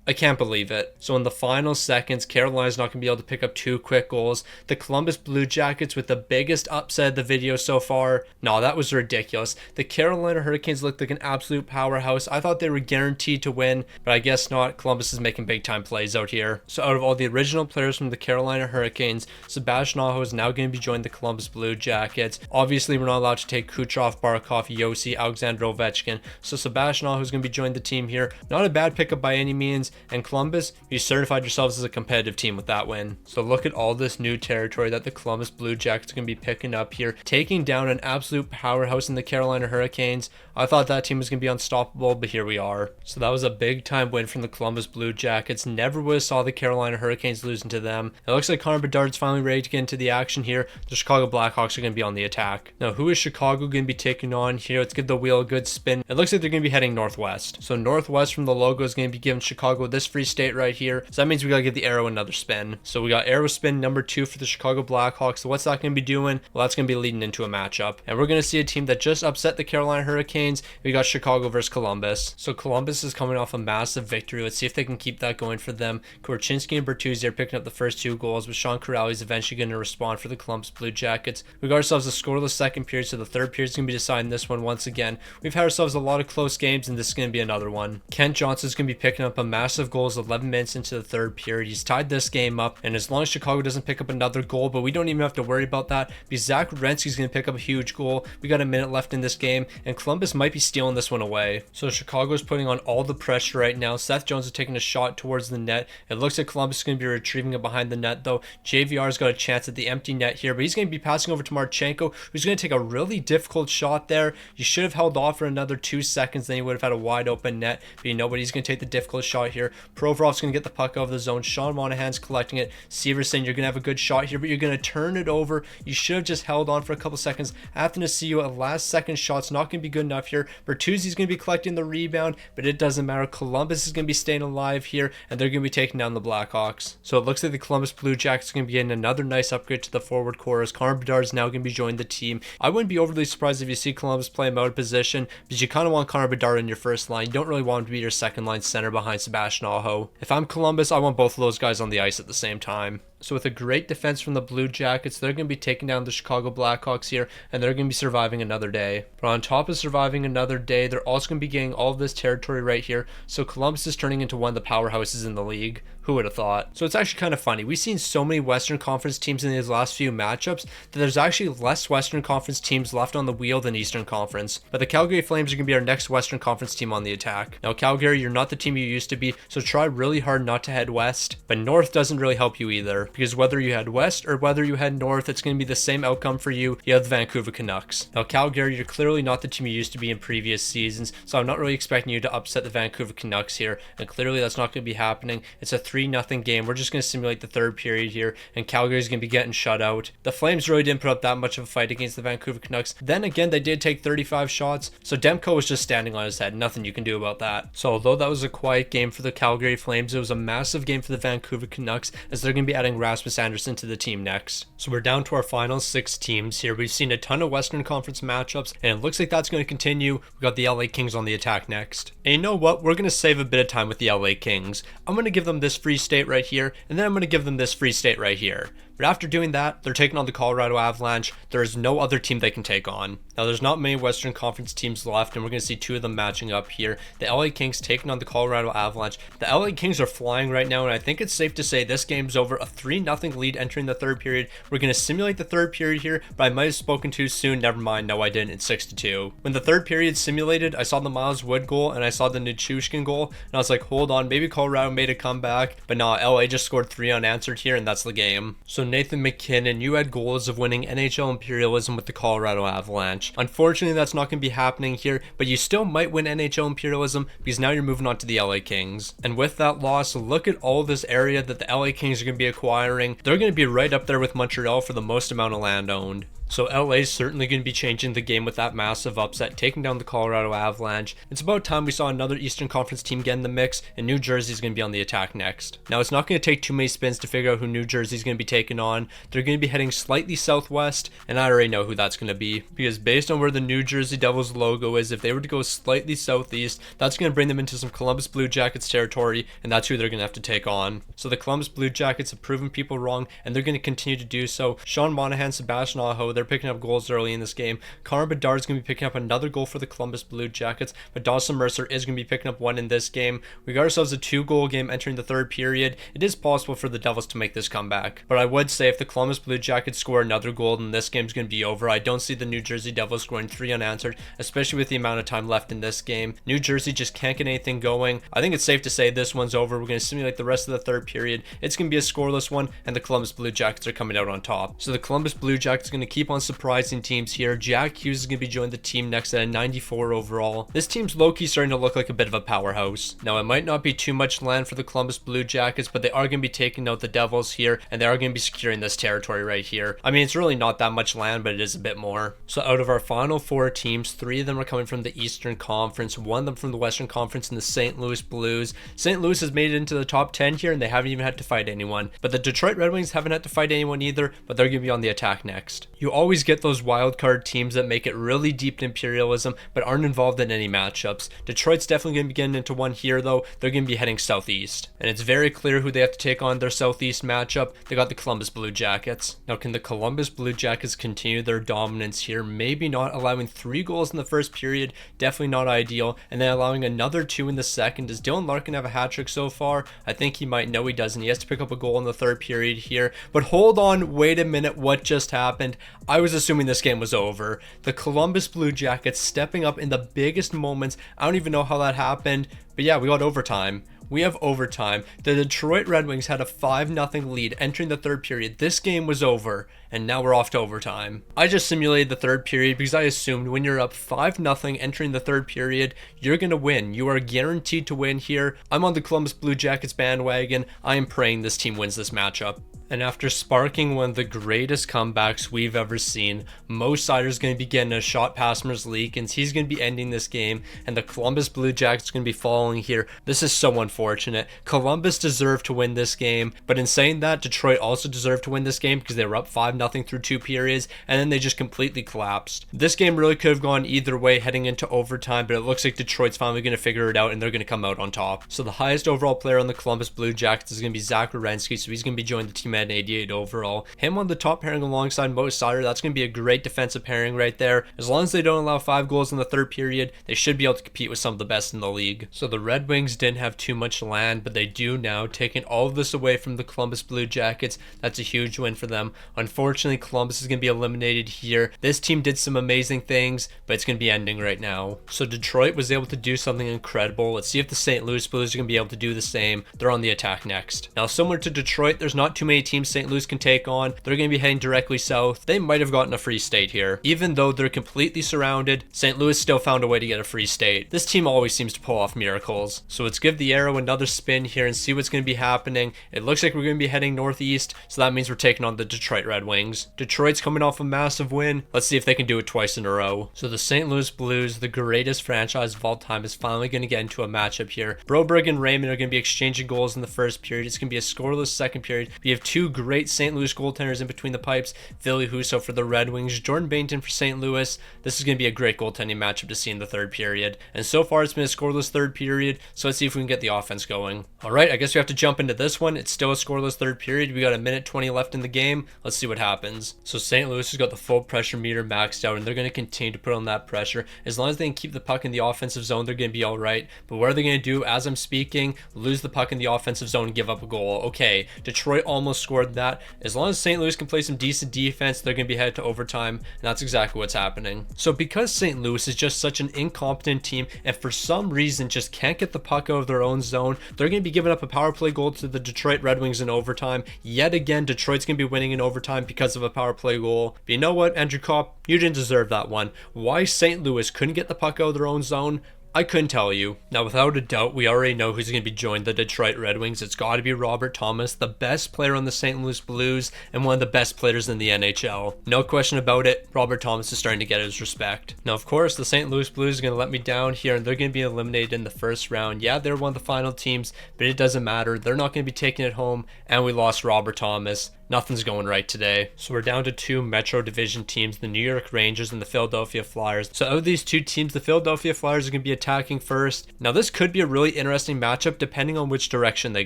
I can't believe it. So in the final seconds, Carolina's not going to be able to pick up 2 quick goals. The Columbus Blue Jackets with the biggest upset of the video so far. No, that was ridiculous. The Carolina Hurricanes looked like an absolute powerhouse. I thought they were guaranteed to win, but I guess not. Columbus is making big time plays out here. So out of all the original players from the Carolina Hurricanes, Sebastian Aho is now going to be joining the Columbus Blue Jackets. Obviously, we're not allowed to take Kucherov, Barkov, Yossi, Alexander Ovechkin. So Sebastian Aho is going to be joining the team here. Not a bad pickup by any means. Hurricanes, and Columbus, you certified yourselves as a competitive team with that win. So look at all this new territory that the Columbus Blue Jackets are going to be picking up here, taking down an absolute powerhouse in the Carolina Hurricanes. I thought that team was going to be unstoppable, but here we are. So that was a big time win from the Columbus Blue Jackets. Never would have saw the Carolina Hurricanes losing to them. It looks like Connor Bedard's finally ready to get into the action here. The Chicago Blackhawks are going to be on the attack. Now, who is Chicago going to be taking on here? Let's give the wheel a good spin. It looks like they're going to be heading northwest. So northwest from the logo is going to be giving Chicago this free state right here. So that means we got to give the arrow another spin. So we got arrow spin number 2 for the Chicago Blackhawks. So what's that going to be doing? Well, that's going to be leading into a matchup. And we're going to see a team that just upset the Carolina Hurricanes. We got Chicago versus Columbus. So Columbus is coming off a massive victory. Let's see if they can keep that going for them. Korchinski and Bertuzzi are picking up the first 2 goals, but Sean Kuraly is eventually going to respond for the Columbus Blue Jackets. We got ourselves a scoreless second period, so the third period is going to be deciding this one once again. We've had ourselves a lot of close games, and this is going to be another one. Kent Johnson is going to be picking up a massive goal 11 minutes into the third period. He's tied this game up, and as long as Chicago doesn't pick up another goal, but we don't even have to worry about that because Zach Werenski is going to pick up a huge goal. We got a minute left in this game, and Columbus might be stealing this one away. So Chicago is putting on all the pressure right now. Seth Jones is taking a shot towards the net. It looks like Columbus is going to be retrieving it behind the net, though. JVR's got a chance at the empty net here, but he's going to be passing over to Marchenko, who's going to take a really difficult shot there. You should have held off for another 2 seconds, then you would have had a wide open net, but you know what, he's going to take the difficult shot here. Provorov's going to get the puck out of the zone. Sean Monahan's collecting it. Seaver's saying you're going to have a good shot here, but you're going to turn it over. You should have just held on for a couple seconds. Athanasiou, a last second shot's not going to be good enough here. Bertuzzi's going to be collecting the rebound, but it doesn't matter. Columbus is going to be staying alive here, and they're going to be taking down the Blackhawks. So it looks like the Columbus Blue Jackets are going to be getting another nice upgrade to the forward core as Connor Bedard is now going to be joining the team. I wouldn't be overly surprised if you see Columbus play him out of position, because you kind of want Connor Bedard in your first line. You don't really want him to be your second line center behind Sebastian Aho. If I'm Columbus, I want both of those guys on the ice at the same time. So with a great defense from the Blue Jackets, they're going to be taking down the Chicago Blackhawks here, and they're going to be surviving another day. But on top of surviving another day, they're also going to be getting all of this territory right here. So Columbus is turning into one of the powerhouses in the league. Who would have thought? So it's actually kind of funny. We've seen so many Western Conference teams in these last few matchups that there's actually less Western Conference teams left on the wheel than Eastern Conference. But the Calgary Flames are going to be our next Western Conference team on the attack. Now Calgary, you're not the team you used to be, so try really hard not to head west. But north doesn't really help you either, because whether you head west or whether you head north, it's going to be the same outcome for you. You have the Vancouver Canucks. Now Calgary, you're clearly not the team you used to be in previous seasons, so I'm not really expecting you to upset the Vancouver Canucks here, and clearly that's not going to be happening. It's a 3-0 game. We're just going to simulate the third period here, and Calgary's going to be getting shut out. The Flames really didn't put up that much of a fight against the Vancouver Canucks. Then again, they did take 35 shots, so Demko was just standing on his head. Nothing you can do about that. So although that was a quiet game for the Calgary Flames, it was a massive game for the Vancouver Canucks, as they're going to be adding Rasmus Anderson to the team next. So we're down to our final 6 teams here. We've seen a ton of Western Conference matchups, and it looks like that's going to continue. We got the LA Kings on the attack next. And you know what? We're going to save a bit of time with the LA Kings. I'm going to give them this free state right here, and then I'm going to give them this free state right here. But after doing that, they're taking on the Colorado Avalanche. There is no other team they can take on. Now, there's not many Western Conference teams left, and we're going to see 2 of them matching up here. The LA Kings taking on the Colorado Avalanche. The LA Kings are flying right now, and I think it's safe to say this game's over. A 3-0 lead entering the third period. We're going to simulate the third period here, but I might have spoken too soon. Never mind. No, I didn't. It's 6-2. When the third period simulated, I saw the Miles Wood goal, and I saw the Nichushkin goal, and I was like, hold on, maybe Colorado made a comeback. But no, LA just scored 3 unanswered here, and that's the game. So Nathan McKinnon, you had goals of winning NHL Imperialism with the Colorado Avalanche. Unfortunately, that's not going to be happening here, but you still might win NHL Imperialism because now you're moving on to the LA Kings. And with that loss, look at all this area that the LA Kings are going to be acquiring. They're going to be right up there with Montreal for the most amount of land owned. So LA is certainly going to be changing the game with that massive upset, taking down the Colorado Avalanche. It's about time we saw another Eastern Conference team get in the mix, and New Jersey is going to be on the attack next. Now, it's not going to take too many spins to figure out who New Jersey is going to be taking on. They're going to be heading slightly southwest, and I already know who that's going to be. Because based on where the New Jersey Devils logo is, if they were to go slightly southeast, that's going to bring them into some Columbus Blue Jackets territory, and that's who they're going to have to take on. So the Columbus Blue Jackets have proven people wrong, and they're going to continue to do so. Sean Monahan, Sebastian Aho, They're picking up goals early in this game. Connor Bedard is going to be picking up another goal for the Columbus Blue Jackets, but Dawson Mercer is going to be picking up one in this game. We got ourselves a 2-goal game entering the third period. It is possible for the Devils to make this comeback, but I would say if the Columbus Blue Jackets score another goal, then this game's going to be over. I don't see the New Jersey Devils scoring 3 unanswered, especially with the amount of time left in this game. New Jersey just can't get anything going. I think it's safe to say this one's over. We're going to simulate the rest of the third period. It's going to be a scoreless one, and the Columbus Blue Jackets are coming out on top. So the Columbus Blue Jackets are going to keep on surprising teams here. Jack Hughes is going to be joining the team next at a 94 overall. This team's low-key starting to look like a bit of a powerhouse. Now, it might not be too much land for the Columbus Blue Jackets, but they are going to be taking out the Devils here, and they are going to be securing this territory right here. I mean, it's really not that much land, but it is a bit more. So out of our final 4 teams, 3 of them are coming from the Eastern Conference, 1 of them from the Western Conference in the St. Louis Blues. St. Louis has made it into the top 10 here, and they haven't even had to fight anyone. But the Detroit Red Wings haven't had to fight anyone either, but they're going to be on the attack next. You always get those wild card teams that make it really deep in Imperialism, but aren't involved in any matchups. Detroit's definitely going to be getting into one here, though. They're going to be heading southeast, and it's very clear who they have to take on their southeast matchup. They got the Columbus Blue Jackets. Now, can the Columbus Blue Jackets continue their dominance here? Maybe not. Allowing 3 goals in the first period, definitely not ideal, and then allowing another 2 in the second. Does Dylan Larkin have a hat trick so far? I think he might. No, he doesn't. He has to pick up a goal in the third period here, but hold on, wait a minute, what just happened? I was assuming this game was over. The Columbus Blue Jackets stepping up in the biggest moments. I don't even know how that happened, but yeah, we got overtime. We have overtime. The Detroit Red Wings had a 5-0 lead entering the third period. This game was over, and now we're off to overtime. I just simulated the third period because I assumed when you're up 5-0 entering the third period, you're going to win. You are guaranteed to win here. I'm on the Columbus Blue Jackets bandwagon. I am praying this team wins this matchup. And after sparking one of the greatest comebacks we've ever seen, Mo Seider's going to be getting a shot past Merzlikins, and he's going to be ending this game, and the Columbus Blue Jackets are going to be following here. This is so unfortunate. Columbus deserved to win this game, but in saying that, Detroit also deserved to win this game because they were up 5-0 through 2 periods, and then they just completely collapsed. This game really could have gone either way heading into overtime, but it looks like Detroit's finally going to figure it out, and they're going to come out on top. So the highest overall player on the Columbus Blue Jackets is going to be Zach Werenski, so he's going to be joining the team at an 88 overall. Him on the top pairing alongside Mo Seider, that's going to be a great defensive pairing right there. As long as they don't allow 5 goals in the third period, they should be able to compete with some of the best in the league. So the Red Wings didn't have too much land, but they do now, taking all of this away from the Columbus Blue Jackets. That's a huge win for them. Unfortunately, Columbus is going to be eliminated here. This team did some amazing things, but it's going to be ending right now. So Detroit was able to do something incredible. Let's see if the St. Louis Blues are going to be able to do the same. They're on the attack next. Now, similar to Detroit, there's not too many teams St. Louis can take on. They're going to be heading directly south. They might have gotten a free state here. Even though they're completely surrounded, St. Louis still found a way to get a free state. This team always seems to pull off miracles. So let's give the arrow another spin here and see what's going to be happening. It looks like we're going to be heading northeast, so that means we're taking on the Detroit Red Wings. Detroit's coming off a massive win. Let's see if they can do it twice in a row. So the St. Louis Blues, the greatest franchise of all time, is finally going to get into a matchup here. Broberg and Raymond are going to be exchanging goals in the first period. It's going to be a scoreless second period. We have 2 great St. Louis goaltenders in between the pipes. Ville Husso for the Red Wings, Jordan Bainton for St. Louis. This is going to be a great goaltending matchup to see in the third period. And so far, it's been a scoreless third period, so let's see if we can get the offense going. All right, I guess we have to jump into this one. It's still a scoreless third period. We got a minute 20 left in the game. Let's see what happens. So St. Louis has got the full pressure meter maxed out, and they're going to continue to put on that pressure. As long as they can keep the puck in the offensive zone, they're going to be all right. But what are they going to do as I'm speaking? Lose the puck in the offensive zone and give up a goal. Okay, Detroit almost scored that. As long as St. Louis can play some decent defense, they're going to be headed to overtime, and that's exactly what's happening. So because St. Louis is just such an incompetent team, and for some reason just can't get the puck out of their own zone, they're going to be giving up a power play goal to the Detroit Red Wings in overtime. Yet again, Detroit's going to be winning in overtime because of a power play goal. But you know what, Andrew Kopp, you didn't deserve that one. Why St. Louis couldn't get the puck out of their own zone, I couldn't tell you. Now, without a doubt, we already know who's going to be joining the Detroit Red Wings. It's got to be Robert Thomas, the best player on the St. Louis Blues and one of the best players in the NHL. No question about it, Robert Thomas is starting to get his respect. Now, of course, the St. Louis Blues are going to let me down here, and they're going to be eliminated in the first round. Yeah, they're one of the final teams, but it doesn't matter. They're not going to be taking it home, and we lost Robert Thomas. Nothing's going right today. So we're down to two Metro Division teams, the New York Rangers and the Philadelphia Flyers. So out of these two teams, the Philadelphia Flyers are going to be attacking first. Now this could be a really interesting matchup depending on which direction they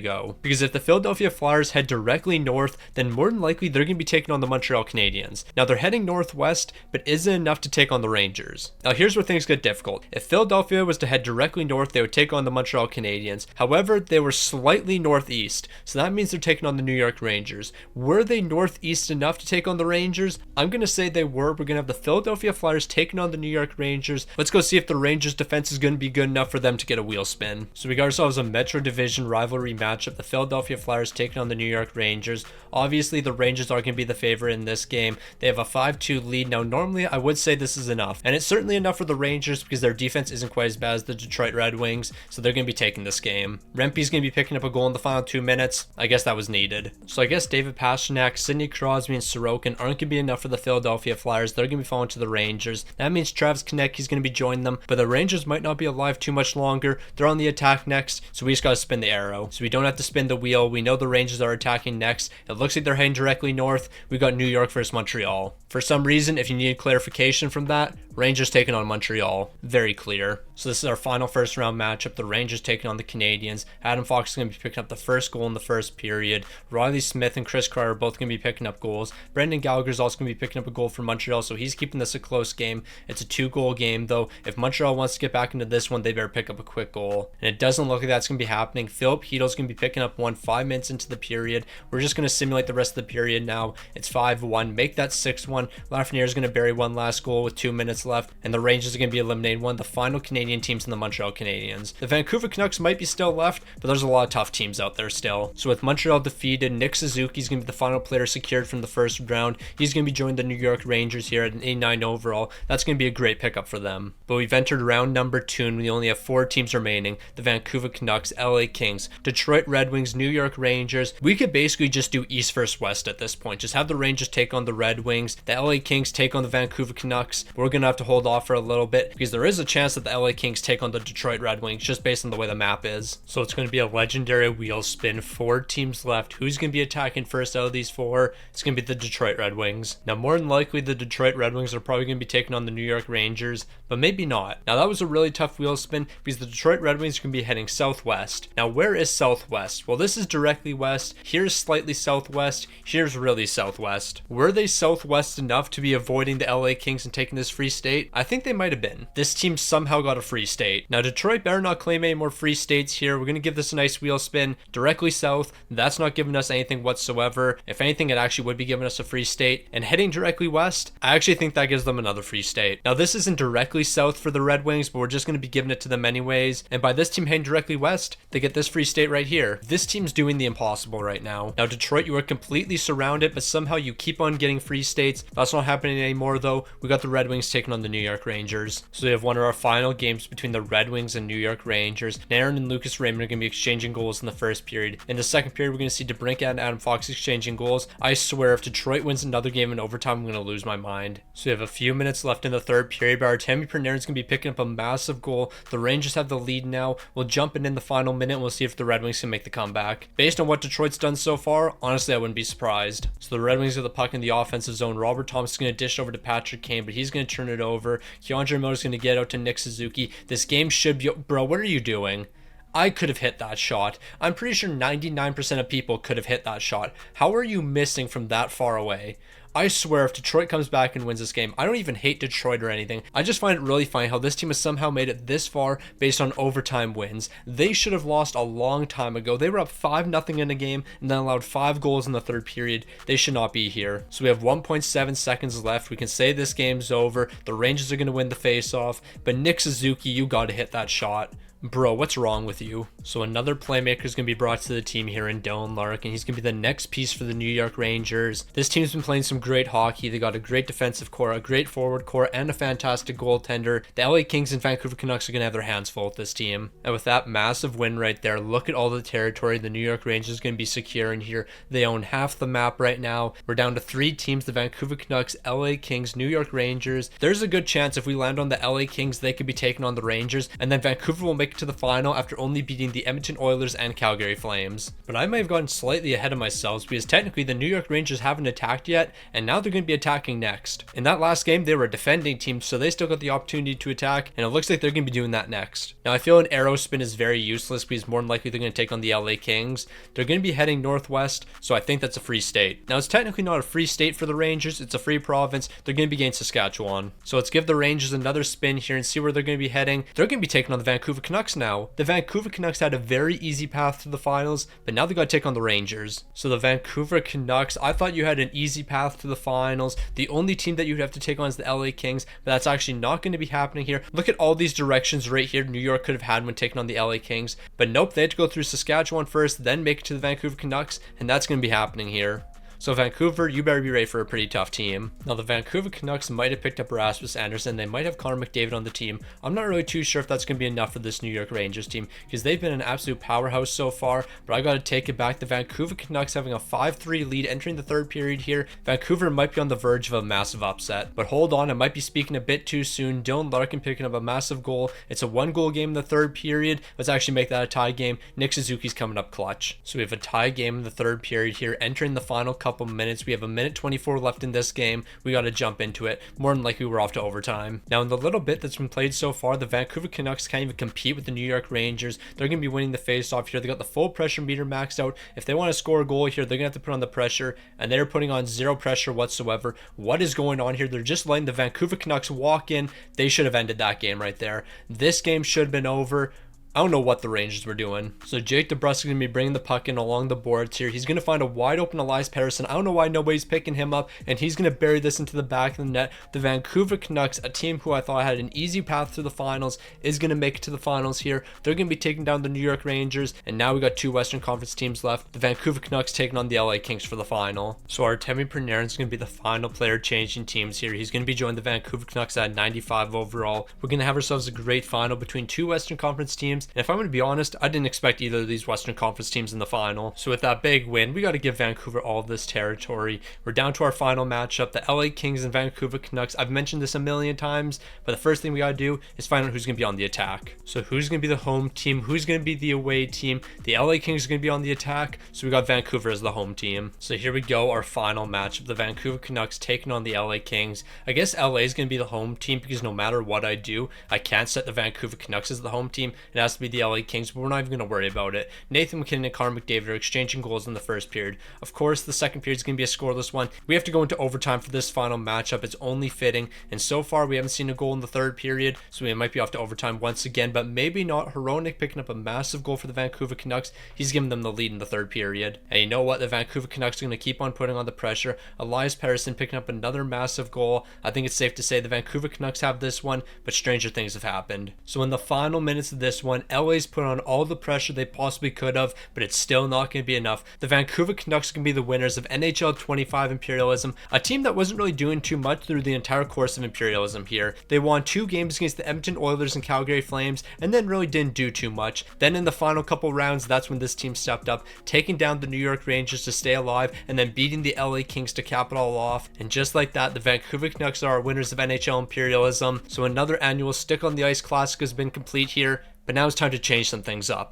go. Because if the Philadelphia Flyers head directly north, then more than likely they're going to be taking on the Montreal Canadiens. Now they're heading northwest, but isn't enough to take on the Rangers. Now here's where things get difficult. If Philadelphia was to head directly north, they would take on the Montreal Canadiens. However, they were slightly northeast, so that means they're taking on the New York Rangers. Were they northeast enough to take on the Rangers? I'm going to say they were. We're going to have the Philadelphia Flyers taking on the New York Rangers. Let's go see if the Rangers defense is going to be good enough for them to get a wheel spin. So we got ourselves a Metro Division rivalry matchup. The Philadelphia Flyers taking on the New York Rangers. Obviously, the Rangers are going to be the favorite in this game. They have a 5-2 lead. Now, normally I would say this is enough, and it's certainly enough for the Rangers because their defense isn't quite as bad as the Detroit Red Wings, so they're going to be taking this game. Rempe's going to be picking up a goal in the final 2 minutes. I guess that was needed. So I guess David Pastrnak, Sidney Crosby, and Sorokin aren't going to be enough for the Philadelphia Flyers. They're going to be falling to the Rangers. That means Travis Konecny's going to be joining them, but the Rangers might not be alive too much longer. They're on the attack next, so we just got to spin the arrow. So we don't have to spin the wheel. We know the Rangers are attacking next. It looks like they're heading directly north. We got New York versus Montreal. For some reason, if you need clarification from that, Rangers taking on Montreal. Very clear. So this is our final first round matchup. The Rangers taking on the Canadiens. Adam Fox is going to be picking up the first goal in the first period. Riley Smith and Chris Kreider are both going to be picking up goals. Brendan Gallagher is also going to be picking up a goal for Montreal, so he's keeping this a close game. It's a 2-goal game, though. If Montreal wants to get back into this one, they better pick up a quick goal. And it doesn't look like that's going to be happening. Philip Hedl's going to be picking up one 5 minutes into the period. We're just going to simulate the rest of the period now. It's 5-1. Make that 6-1. Lafreniere is going to bury one last goal with 2 minutes left, and the Rangers are going to be eliminating one of the final Canadian teams in the Montreal Canadiens. The Vancouver Canucks might be still left, but there's a lot of tough teams out there still. So with Montreal defeated, Nick Suzuki is going to be the final player secured from the first round. He's going to be joining the New York Rangers here at an 89 overall. That's going to be a great pickup for them. But we've entered round number 2, and we only have 4 teams remaining. The Vancouver Canucks, LA Kings, Detroit Red Wings, New York Rangers. We could basically just do East versus West at this point. Just have the Rangers take on the Red Wings, the LA Kings take on the Vancouver Canucks. We're going to have to hold off for a little bit because there is a chance that the LA Kings take on the Detroit Red Wings just based on the way the map is. So it's going to be a legendary wheel spin. 4 teams left. Who's going to be attacking first out of these 4? It's going to be the Detroit Red Wings. Now, more than likely, the Detroit Red Wings are probably going to be taking on the New York Rangers, but maybe not. Now, that was a really tough wheel spin because the Detroit Red Wings are going to be heading southwest. Now, where is southwest? Well, this is directly west. Here's slightly southwest. Here's really southwest. Were they southwest enough to be avoiding the LA Kings and taking this free state? I think they might have been. This team somehow got a free state. Now, Detroit better not claim any more free states here. We're going to give this a nice wheel spin directly south. That's not giving us anything whatsoever. If anything, it actually would be giving us a free state. And heading directly west, I actually think that gives them another free state. Now, this isn't directly south for the Red Wings, but we're just going to be giving it to them anyways. And by this team heading directly west, they get this free state right here. This team's doing the impossible right now. Now, Detroit, you are completely surrounded, but somehow you keep on getting free states. That's not happening anymore, though. We got the Red Wings taking on the New York Rangers. So we have one of our final games between the Red Wings and New York Rangers. Aaron and Lucas Raymond are going to be exchanging goals in the first period. In the second period, we're going to see DeBrincat and Adam Fox exchanging goals. I swear, if Detroit wins another game in overtime, I'm going to lose my mind. So we have a few minutes left in the third period, but Artemi Panarin's going to be picking up a massive goal. The Rangers have the lead now. We'll jump in the final minute, and we'll see if the Red Wings can make the comeback. Based on what Detroit's done so far, honestly, I wouldn't be surprised. So the Red Wings get the puck in the offensive zone. Robert Thomas is going to dish over to Patrick Kane, but he's going to turn it over. Keandre Miller's going to get out to Nick Suzuki. This game should be... Bro, what are you doing? I could have hit that shot. I'm pretty sure 99% of people could have hit that shot. How are you missing from that far away? I swear, if Detroit comes back and wins this game, I don't even hate Detroit or anything. I just find it really funny how this team has somehow made it this far based on overtime wins. They should have lost a long time ago. They were up 5-0 in a game and then allowed 5 goals in the third period. They should not be here. So we have 1.7 seconds left. We can say this game's over. The Rangers are going to win the face-off. But Nick Suzuki, you got to hit that shot. Bro, what's wrong with you? So another playmaker is going to be brought to the team here in Dylan Larkin. He's going to be the next piece for the New York Rangers. This team's been playing some great hockey. They got a great defensive core, a great forward core, and a fantastic goaltender. The LA Kings and Vancouver Canucks are going to have their hands full with this team. And with that massive win right there, look at all the territory the New York Rangers are going to be securing here. They own half the map right now. We're down to 3 teams, the Vancouver Canucks, LA Kings, New York Rangers. There's a good chance if we land on the LA Kings, they could be taking on the Rangers, and then Vancouver will make make it to the final after only beating the Edmonton Oilers and Calgary Flames. But I might have gotten slightly ahead of myself because technically the New York Rangers haven't attacked yet, and now they're going to be attacking next. In that last game, they were a defending team, so they still got the opportunity to attack, and it looks like they're going to be doing that next. Now, I feel an arrow spin is very useless because more than likely they're going to take on the LA Kings. They're going to be heading northwest, so I think that's a free state. Now, it's technically not a free state for the Rangers, it's a free province. They're going to be getting Saskatchewan. So let's give the Rangers another spin here and see where they're going to be heading. They're going to be taking on the Vancouver Canucks now. The Vancouver Canucks had a very easy path to the finals, but now they got to take on the Rangers. So the Vancouver Canucks, I thought you had an easy path to the finals. The only team that you'd have to take on is the LA Kings, but that's actually not going to be happening here. Look at all these directions right here New York could have had when taking on the LA Kings, but nope, they had to go through Saskatchewan first, then make it to the Vancouver Canucks, and that's going to be happening here. So Vancouver, you better be ready for a pretty tough team. Now the Vancouver Canucks might have picked up Rasmus Andersson. They might have Connor McDavid on the team. I'm not really too sure if that's going to be enough for this New York Rangers team because they've been an absolute powerhouse so far, but I got to take it back. The Vancouver Canucks having a 5-3 lead entering the third period here. Vancouver might be on the verge of a massive upset, but hold on, I might be speaking a bit too soon. Dylan Larkin picking up a massive goal. It's a 1-goal game in the third period. Let's actually make that a tie game. Nick Suzuki's coming up clutch. So we have a tie game in the third period here, entering the final couple minutes. We have a minute 24 left in this game. We got to jump into it. More than likely we're off to overtime. Now in the little bit that's been played so far, the Vancouver Canucks can't even compete with the New York Rangers. They're going to be winning the face-off here. They got the full pressure meter maxed out. If they want to score a goal here, they're going to have to put on the pressure, and they're putting on zero pressure whatsoever. What is going on here? They're just letting the Vancouver Canucks walk in. They should have ended that game right there. This game should have been over. I don't know what the Rangers were doing. So Jake DeBrusk is going to be bringing the puck in along the boards here. He's going to find a wide open Elias Pettersson. I don't know why nobody's picking him up, and he's going to bury this into the back of the net. The Vancouver Canucks, a team who I thought had an easy path to the finals, is going to make it to the finals here. They're going to be taking down the New York Rangers, and now we got two Western Conference teams left. The Vancouver Canucks taking on the LA Kings for the final. So Artemi Panarin is going to be the final player changing teams here. He's going to be joining the Vancouver Canucks at 95 overall. We're going to have ourselves a great final between two Western Conference teams, and if I'm going to be honest, I didn't expect either of these Western Conference teams in the final. So with that big win, we got to give Vancouver all of this territory. We're down to our final matchup, the LA Kings and Vancouver Canucks. I've mentioned this a million times, but the first thing we got to do is find out who's going to be on the attack. So who's going to be the home team? Who's going to be the away team? The LA Kings are going to be on the attack, so we got Vancouver as the home team. So here we go, our final matchup, the Vancouver Canucks taking on the LA Kings. I guess LA is going to be the home team because no matter what I do, I can't set the Vancouver Canucks as the home team. It has to be the LA Kings, but we're not even going to worry about it. Nathan McKinnon and Connor McDavid are exchanging goals in the first period. Of course, the second period is going to be a scoreless one. We have to go into overtime for this final matchup. It's only fitting, and so far we haven't seen a goal in the third period, so we might be off to overtime once again, but maybe not. Hronek picking up a massive goal for the Vancouver Canucks. He's giving them the lead in the third period. And you know what? The Vancouver Canucks are going to keep on putting on the pressure. Elias Pettersson picking up another massive goal. I think it's safe to say the Vancouver Canucks have this one, but stranger things have happened. So in the final minutes of this one, LA's put on all the pressure they possibly could have, but it's still not going to be enough. The Vancouver Canucks can be the winners of NHL 25 Imperialism, a team that wasn't really doing too much through the entire course of Imperialism here. They won 2 games against the Edmonton Oilers and Calgary Flames, and then really didn't do too much. Then in the final couple rounds, that's when this team stepped up, taking down the New York Rangers to stay alive, and then beating the LA Kings to cap it all off. And just like that, the Vancouver Canucks are our winners of NHL Imperialism. So another annual Stick on the Ice Classic has been complete here, but now it's time to change some things up.